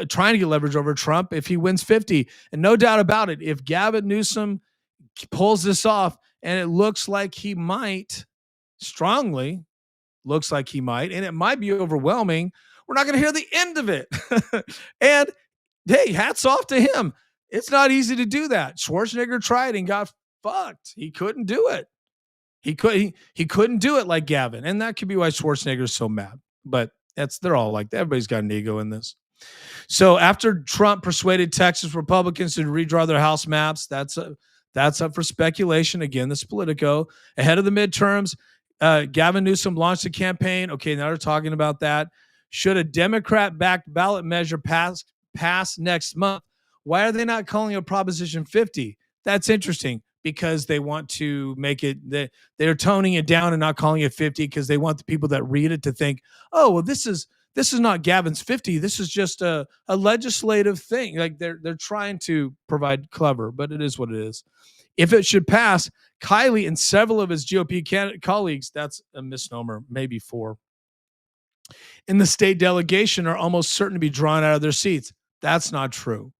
trying to get leverage over Trump if he wins 50. And no doubt about it, if Gavin Newsom pulls this off, and it looks like he might, strongly looks like he might, and it might be overwhelming, we're not going to hear the end of it. And hey, hats off to him. It's not easy to do that. Schwarzenegger tried and got fucked. He couldn't do it. He couldn't do it like Gavin. And that could be why Schwarzenegger is so mad. But they're all like that. Everybody's got an ego in this. So after Trump persuaded Texas Republicans to redraw their House maps, that's up for speculation. Again, this is Politico. Ahead of the midterms, Gavin Newsom launched a campaign. Okay, now they're talking about that. Should a Democrat-backed ballot measure pass next month? Why are they not calling it Proposition 50? That's interesting, because they want to make it, they're toning it down and not calling it 50 because they want the people that read it to think, oh, well, this is not Gavin's 50. This is just a legislative thing. Like they're trying to provide clever, but it is what it is. If it should pass, Kiley and several of his GOP colleagues, that's a misnomer, maybe 4, in the state delegation are almost certain to be drawn out of their seats. That's not true.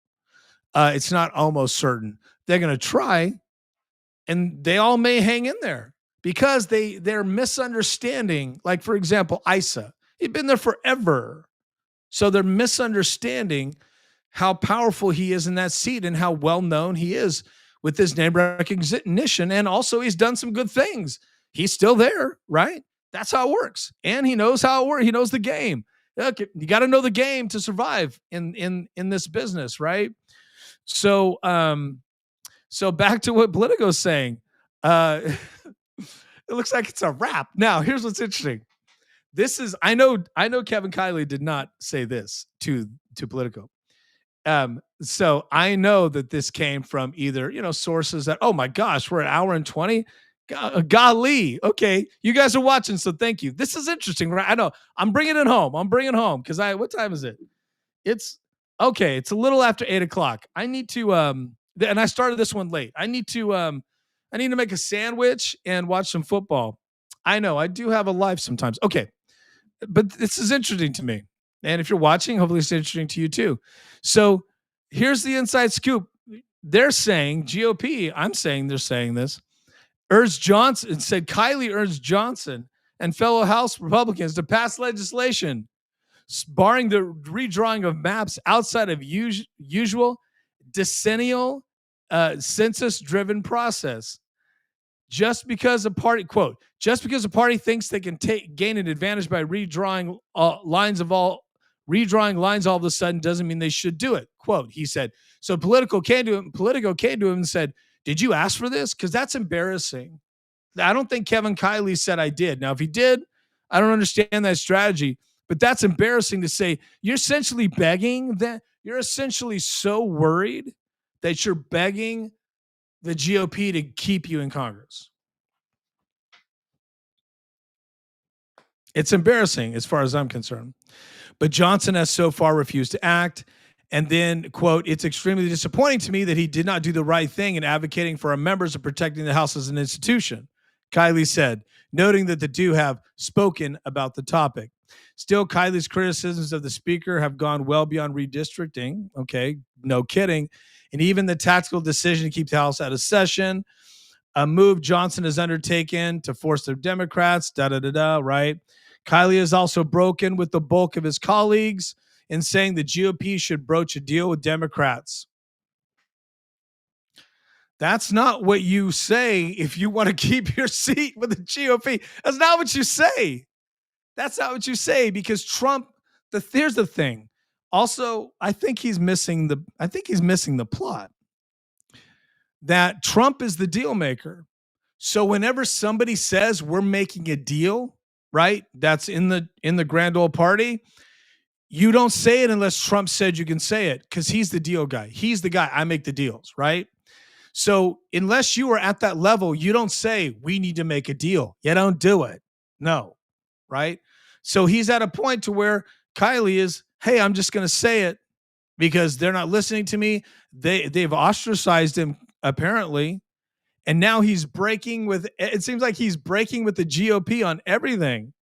It's not almost certain. They're going to try, and they all may hang in there because they're misunderstanding. Like, for example, Issa. He's been there forever. So they're misunderstanding how powerful he is in that seat and how well-known he is with his name recognition. And also he's done some good things. He's still there, right? That's how it works. And he knows how it works. He knows the game. Look, you got to know the game to survive in this business, right? So back to what Politico's saying. It looks like it's a wrap. Now, here's what's interesting. I know Kevin Kiley did not say this to Politico. So I know that this came from either, sources that, oh my gosh, we're an hour and 20. Golly. Okay. You guys are watching. So thank you. This is interesting, right? I know I'm bringing it home. What time is it? It's Okay, it's a little after 8:00. I need to and I started this one late. I need to make a sandwich and watch some football. I know I do have a life sometimes. Okay, but this is interesting to me. And if you're watching, hopefully it's interesting to you too. So here's the inside scoop. They're saying GOP, I'm saying they're saying this, urged Johnson, said KILEY urged Johnson and fellow House Republicans to pass legislation barring the redrawing of maps outside of usual decennial census-driven process. Just because a party, quote, just because a party thinks they can gain an advantage by redrawing lines all of a sudden doesn't mean they should do it. Quote, he said. So Politico came to him and said, did you ask for this? Because that's embarrassing. I don't think Kevin KILEY said I did. Now, if he did, I don't understand that strategy. But that's embarrassing to say. You're essentially begging that. You're essentially so worried that you're begging the GOP to keep you in Congress. It's embarrassing as far as I'm concerned. But Johnson has so far refused to act. And then, quote, it's extremely disappointing to me that he did not do the right thing in advocating for our members and protecting the House as an institution, KILEY said, noting that the two have spoken about the topic. Still, KILEY's criticisms of the speaker have gone well beyond redistricting. Okay, no kidding. And even the tactical decision to keep the House out of session, a move Johnson has undertaken to force the Democrats, right? KILEY has also broken with the bulk of his colleagues in saying the GOP should broach a deal with Democrats. That's not what you say if you want to keep your seat with the GOP. That's not what you say. That's not what you say because Trump, here's the thing. Also, I think he's missing the plot. That Trump is the deal maker. So whenever somebody says we're making a deal, right? That's in the grand old party, you don't say it unless Trump said you can say it because he's the deal guy. He's the guy. I make the deals, right? So unless you are at that level, you don't say we need to make a deal. You don't do it. No, right? So he's at a point to where KILEY is, hey, I'm just going to say it because they're not listening to me. They've ostracized him apparently, and now he's breaking with. It seems like he's breaking with the GOP on everything.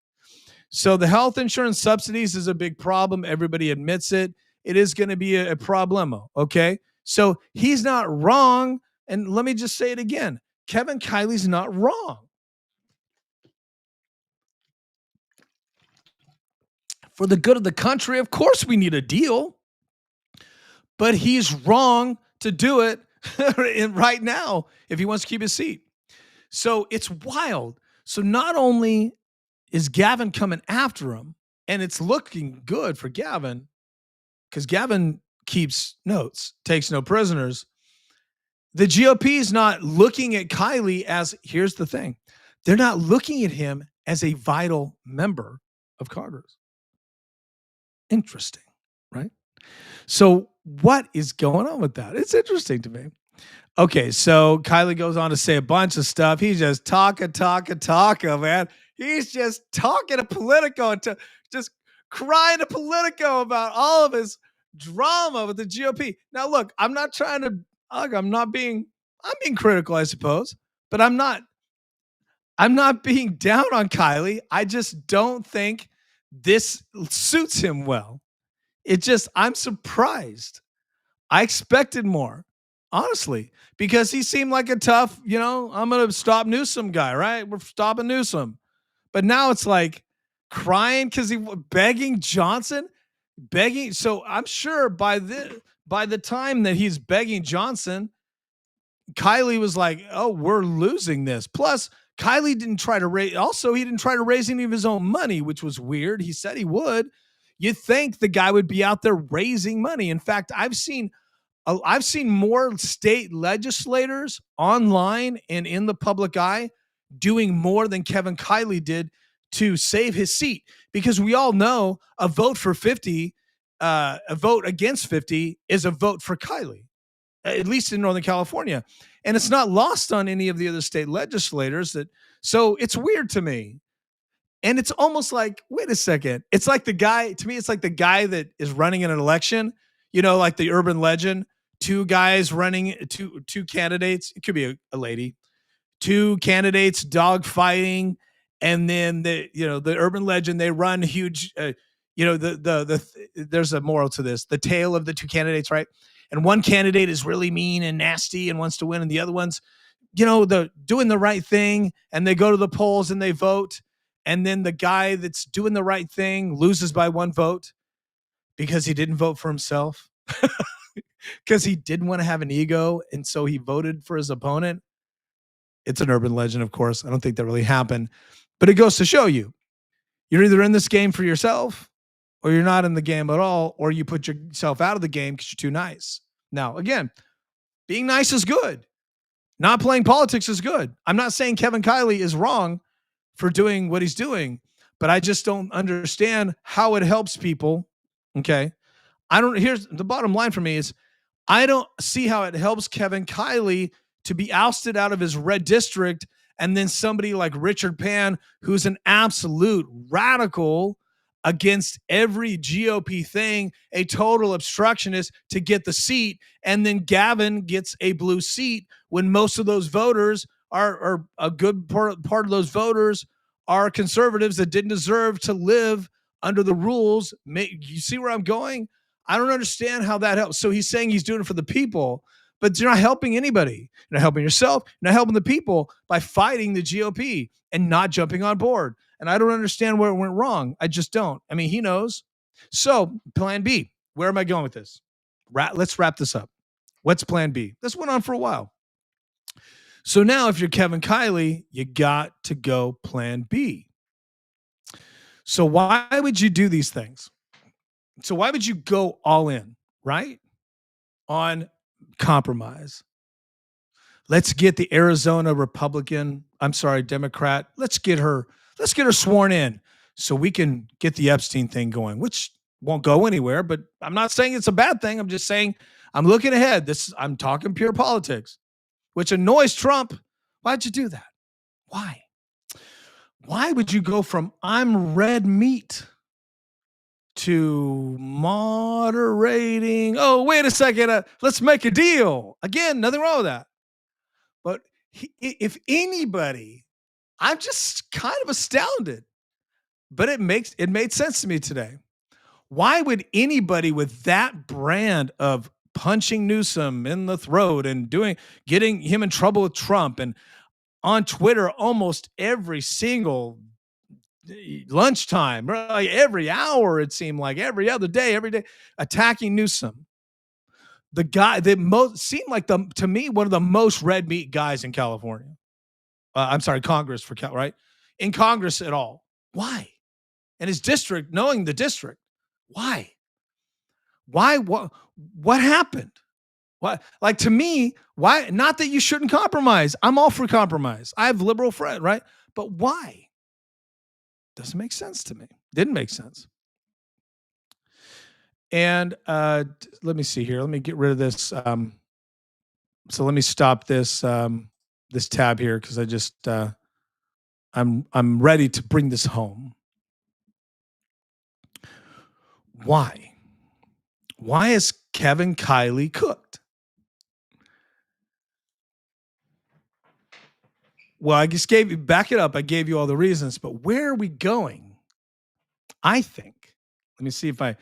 So the health insurance subsidies is a big problem. Everybody admits it. It is going to be a problemo. Okay, so he's not wrong. And let me just say it again. Kevin KILEY's not wrong. For the good of the country, of course we need a deal. But he's wrong to do it right now if he wants to keep his seat. So it's wild. So not only is Gavin coming after him, and it's looking good for Gavin because Gavin keeps notes, takes no prisoners. The GOP is not looking at KILEY as, here's the thing, they're not looking at him as a vital member of Congress. Interesting, right? So what is going on with that? It's interesting to me. Okay, so KILEY goes on to say a bunch of stuff. He's just talking, man. He's just talking to Politico, just crying to Politico about all of his drama with the GOP. Now, look, I'm being critical, I suppose, but I'm not being down on KILEY. I just don't think this suits him well. I'm surprised. I expected more, honestly, because he seemed like a tough, I'm going to stop NEWSOM guy, right? We're stopping NEWSOM. But now it's like crying because begging Johnson, begging. So I'm sure by the time that he's begging Johnson, KILEY was like, oh, we're losing this. Plus, KILEY didn't try to raise. Also, he didn't try to raise any of his own money, which was weird. He said he would. You'd think the guy would be out there raising money. In fact, I've seen more state legislators online and in the public eye doing more than Kevin KILEY did to save his seat, because we all know a vote for 50, a vote against 50 is a vote for KILEY, at least in Northern California. And it's not lost on any of the other state legislators so it's weird to me. And it's almost like, wait a second. It's like the guy that is running in an election. like the urban legend, two guys running, two candidates. It could be a lady, two candidates dog fighting, and then the urban legend, they run huge. There's a moral to this. The tale of the two candidates, right? And one candidate is really mean and nasty and wants to win, and the other one's, the doing the right thing, and they go to the polls and they vote, and then the guy that's doing the right thing loses by one vote because he didn't vote for himself, because he didn't want to have an ego, and so he voted for his opponent. It's an urban legend, of course. I don't think that really happened, but it goes to show you're either in this game for yourself, or you're not in the game at all, or you put yourself out of the game because you're too nice. Now, again, being nice is good. Not playing politics is good. I'm not saying Kevin KILEY is wrong for doing what he's doing, but I just don't understand how it helps people. Okay. Here's the bottom line for me is, I don't see how it helps Kevin KILEY to be ousted out of his red district, and then somebody like Richard Pan, who's an absolute radical against every GOP thing, a total obstructionist, to get the seat, and then Gavin gets a blue seat when most of those voters are a good part of those voters are conservatives that didn't deserve to live under the rules. You see where I'm going? I don't understand how that helps. So he's saying he's doing it for the people, but you're not helping anybody. You're not helping yourself. You're not helping the people by fighting the GOP and not jumping on board. And I don't understand where it went wrong. I just don't. I mean, he knows. So plan B, where am I going with this? Let's wrap this up. What's plan B? This went on for a while. So now if you're Kevin KILEY, you got to go plan B. So why would you do these things? So why would you go all in, right? On compromise. Let's get the Arizona Democrat. Let's get her sworn in so we can get the Epstein thing going, which won't go anywhere, but I'm not saying it's a bad thing. I'm just saying I'm looking ahead. I'm talking pure politics, which annoys Trump. Why'd you do that? Why? Why would you go from I'm red meat to moderating? Oh, wait a second. Let's make a deal. Again, nothing wrong with that. But if anybody, I'm just kind of astounded, but it made sense to me today. Why would anybody with that brand of punching Newsom in the throat and getting him in trouble with Trump, and on Twitter almost every single lunchtime, like every hour, it seemed like every other day, every day, attacking Newsom, the guy that seemed like to me one of the most red meat guys in California. Congress right? In Congress at all. Why? And his district, knowing the district. Why? What happened? What? Like, to me, why? Not that you shouldn't compromise. I'm all for compromise. I have liberal friends, right? But why? Doesn't make sense to me. Didn't make sense. And let me see here. Let me get rid of this. So let me stop this this tab here, because I just I'm ready to bring this home. Why? Why is Kevin KILEY cooked? Well, I just back it up. I gave you all the reasons, but where are we going? I think, let me see if my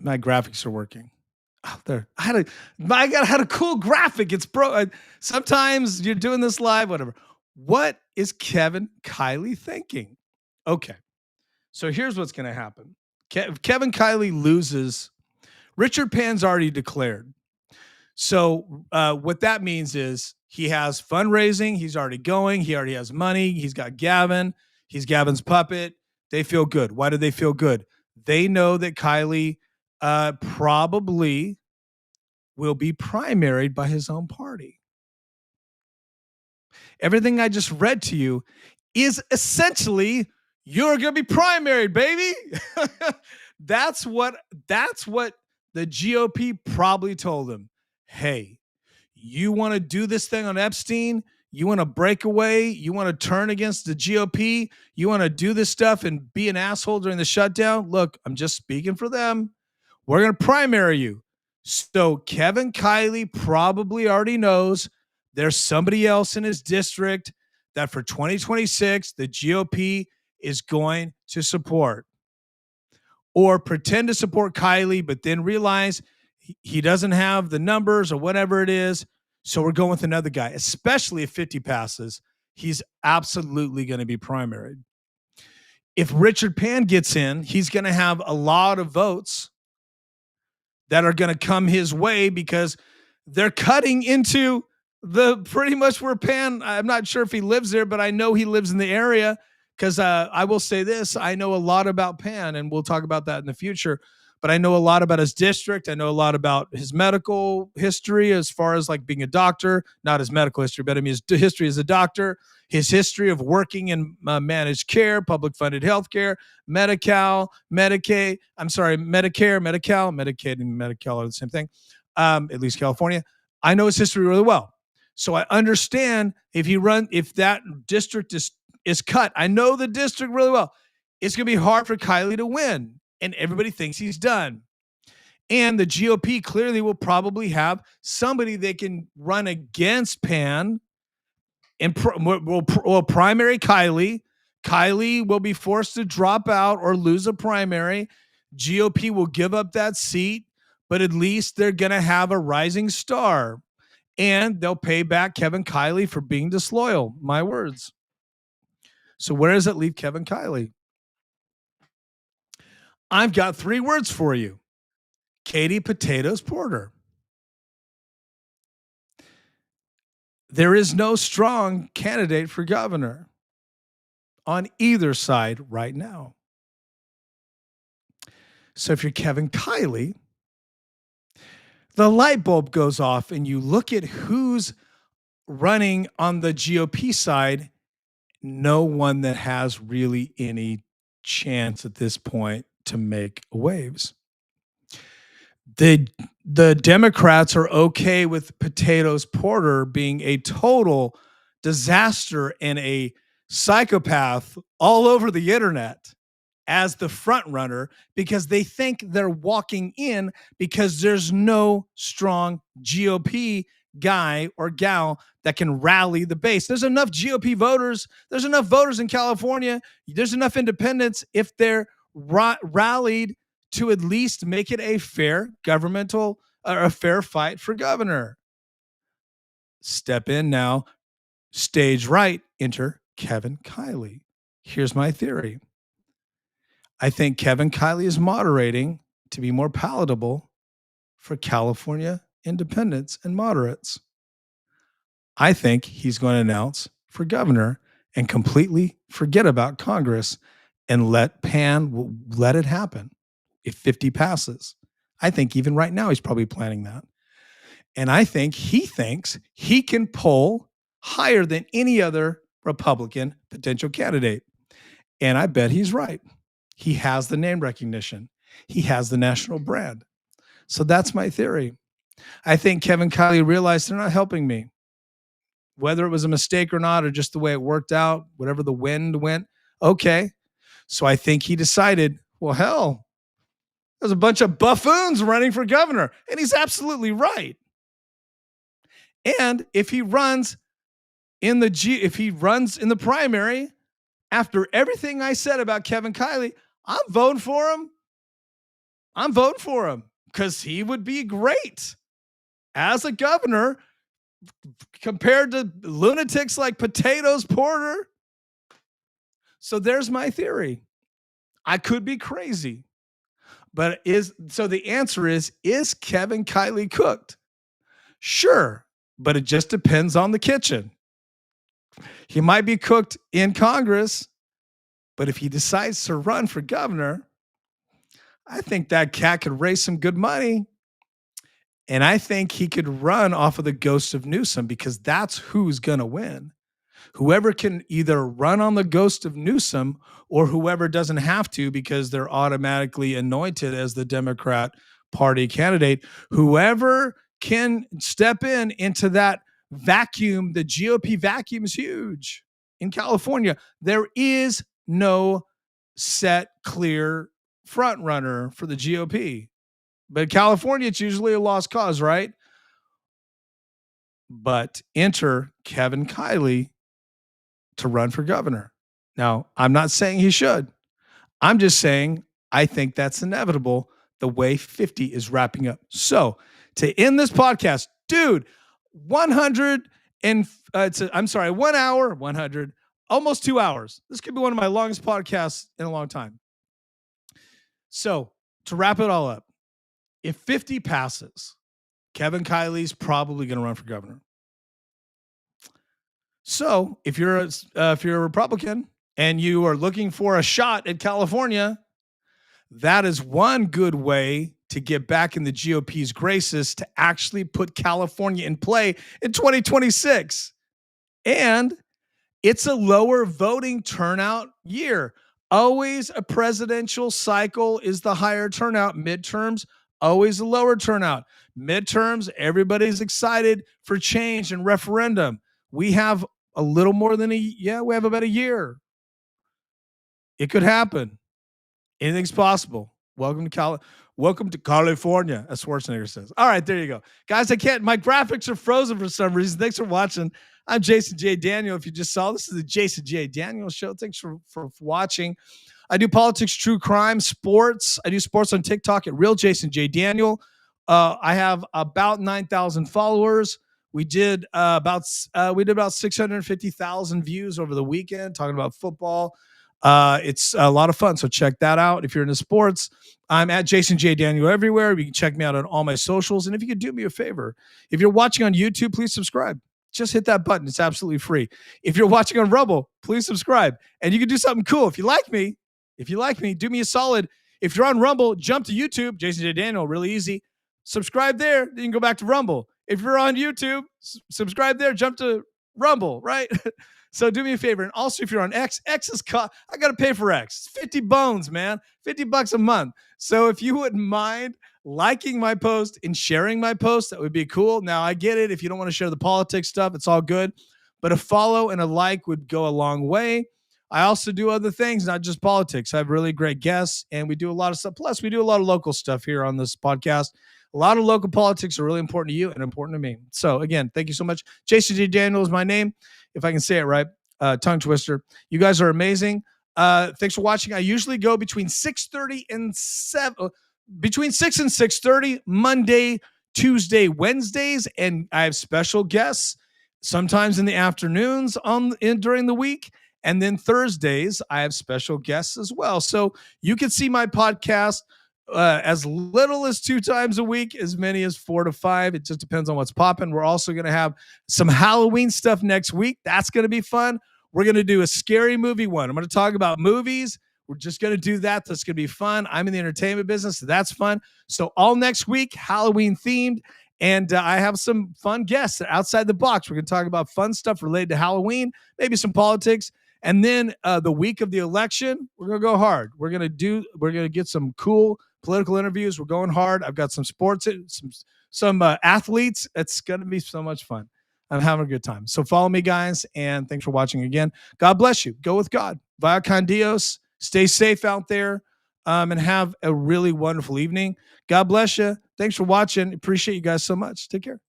graphics are working. Oh, there. I had a cool graphic. It's sometimes you're doing this live, whatever. What is Kevin KILEY thinking? Okay. So here's what's going to happen. Kevin KILEY loses. Richard Pan's already declared. So what that means is he has fundraising. He's already going. He already has money. He's got Gavin. He's Gavin's puppet. They feel good. Why do they feel good? They know that KILEY probably will be primaried by his own party. Everything I just read to you is essentially, you're going to be primaried, baby. That's what the GOP probably told him. Hey, you want to do this thing on Epstein? You want to break away? You want to turn against the GOP? You want to do this stuff and be an asshole during the shutdown? Look, I'm just speaking for them. We're going to primary you. So Kevin Kiley probably already knows there's somebody else in his district that for 2026, the GOP is going to support, or pretend to support Kiley, but then realize he doesn't have the numbers or whatever it is. So we're going with another guy, especially if 50 passes. He's absolutely going to be primaried. If Richard Pan gets in, he's going to have a lot of votes that are going to come his way because they're cutting into the pretty much where Pan, I'm not sure if he lives there, but I know he lives in the area because I will say this, I know a lot about Pan, and we'll talk about that in the future, but I know a lot about his district. I know a lot about his medical history as far as like being a doctor, not his medical history, but I mean his history as a doctor, his history of working in managed care, public funded healthcare, Medi-Cal, Medicaid, Medicare, Medi-Cal, Medicaid and Medi-Cal are the same thing, at least California. I know his history really well. So I understand if that district is cut, I know the district really well. It's going to be hard for Kiley to win, and everybody thinks he's done. And the GOP clearly will probably have somebody they can run against Pan and will primary Kiley. Kiley will be forced to drop out or lose a primary. GOP will give up that seat, but at least they're going to have a rising star. And they'll pay back Kevin Kiley for being disloyal. My words. So where does it leave Kevin Kiley? I've got 3 words for you. Katie Potatoes Porter. There is no strong candidate for governor on either side right now. So if you're Kevin Kiley, the light bulb goes off and you look at who's running on the GOP side, no one that has really any chance at this point to make waves. The Democrats are okay with Potatoes Porter being a total disaster and a psychopath all over the internet as the front runner because they think they're walking in because there's no strong GOP guy or gal that can rally the base. There's enough GOP voters. There's enough voters in California. There's enough independents if they're rallied to at least make it a fair governmental or a fair fight for governor. Step in now, stage right, enter Kevin Kiley. Here's my theory. I think Kevin Kiley is moderating to be more palatable for California independents and moderates. I think he's going to announce for governor and completely forget about Congress and let it happen. If 50 passes, I think even right now he's probably planning that. And I think he thinks he can poll higher than any other Republican potential candidate. And I bet he's right. He has the name recognition. He has the national brand. So that's my theory. I think Kevin Kiley realized they're not helping me. Whether it was a mistake or not, or just the way it worked out, whatever the wind went, okay. So I think he decided, well, hell, there's a bunch of buffoons running for governor. And he's absolutely right. And if he runs in the primary, after everything I said about Kevin Kiley, I'm voting for him. I'm voting for him because he would be great as a governor compared to lunatics like Potatoes Porter. So there's my theory. I could be crazy. But the answer is Kevin Kiley cooked? Sure, but it just depends on the kitchen. He might be cooked in Congress, but if he decides to run for governor, I think that cat could raise some good money. And I think he could run off of the ghost of Newsom because that's who's going to win. Whoever can either run on the ghost of Newsom or whoever doesn't have to because they're automatically anointed as the Democrat Party candidate, whoever can step into that vacuum. The GOP vacuum is huge in California. There is no set, clear front runner for the GOP. But California, it's usually a lost cause, right? But enter Kevin KILEY to run for governor. Now, I'm not saying he should. I'm just saying I think that's inevitable the way 50 is wrapping up. So to end this podcast, dude, 100 and 1 hour, 100, almost 2 hours. This could be one of my longest podcasts in a long time. So to wrap it all up, if 50 passes, Kevin KILEY's probably going to run for governor. So if you're a Republican and you are looking for a shot at California, that is one good way to get back in the GOP's graces to actually put California in play in 2026. And it's a lower voting turnout year. Always a presidential cycle is the higher turnout. Midterms, always a lower turnout. Midterms, everybody's excited for change and referendum. We have a little more than we have about a year. It could happen. Anything's possible. Welcome to California, as Schwarzenegger says. All right, there you go. Guys, my graphics are frozen for some reason. Thanks for watching. I'm Jason J. Daniel. If you just saw, this is the Jason J. Daniel Show. Thanks for watching. I do politics, true crime, sports. I do sports on TikTok at Real Jason J. Daniel. I have about 9,000 followers. We did about 650,000 views over the weekend talking about football. It's a lot of fun, so check that out. If you're into sports, I'm at Jason J. Daniel everywhere. You can check me out on all my socials. And if you could do me a favor, if you're watching on YouTube, please subscribe. Just hit that button. It's absolutely free. If you're watching on Rumble, please subscribe. And you can do something cool. If you like me, do me a solid. If you're on Rumble, jump to YouTube, Jason J. Daniel, really easy. Subscribe there, then you can go back to Rumble. If you're on YouTube, subscribe there, jump to Rumble, right? So do me a favor. And also, if you're on X is I got to pay for X. It's 50 bones, man. $50 a month. So if you wouldn't mind liking my post and sharing my post, that would be cool. Now, I get it. If you don't want to share the politics stuff, it's all good. But a follow and a like would go a long way. I also do other things, not just politics. I have really great guests, and we do a lot of stuff. Plus, we do a lot of local stuff here on this podcast. A lot of local politics are really important to you and important to me. So, again, thank you so much. Jason J. Daniel is my name, if I can say it right. Tongue twister. You guys are amazing. Thanks for watching. I usually go between 6:30 and 7, between 6 and 6:30, Monday, Tuesday, Wednesdays, and I have special guests sometimes in the afternoons during the week. And then Thursdays, I have special guests as well. So you can see my podcast as little as 2 times a week, as many as 4 to 5. It just depends on what's popping. We're also going to have some Halloween stuff next week. That's going to be fun. We're going to do a scary movie one. I'm going to talk about movies. We're just going to do that. That's going to be fun. I'm in the entertainment business, so that's fun. So all next week, Halloween themed. And I have some fun guests outside the box. We're going to talk about fun stuff related to Halloween, maybe some politics. And then the week of the election, we're going to go hard. We're going to get some cool political interviews. We're going hard. I've got some sports, some athletes. It's going to be so much fun. I'm having a good time. So follow me, guys, and thanks for watching again. God bless you. Go with God. Vaya con Dios. Stay safe out there, and have a really wonderful evening. God bless you. Thanks for watching. Appreciate you guys so much. Take care.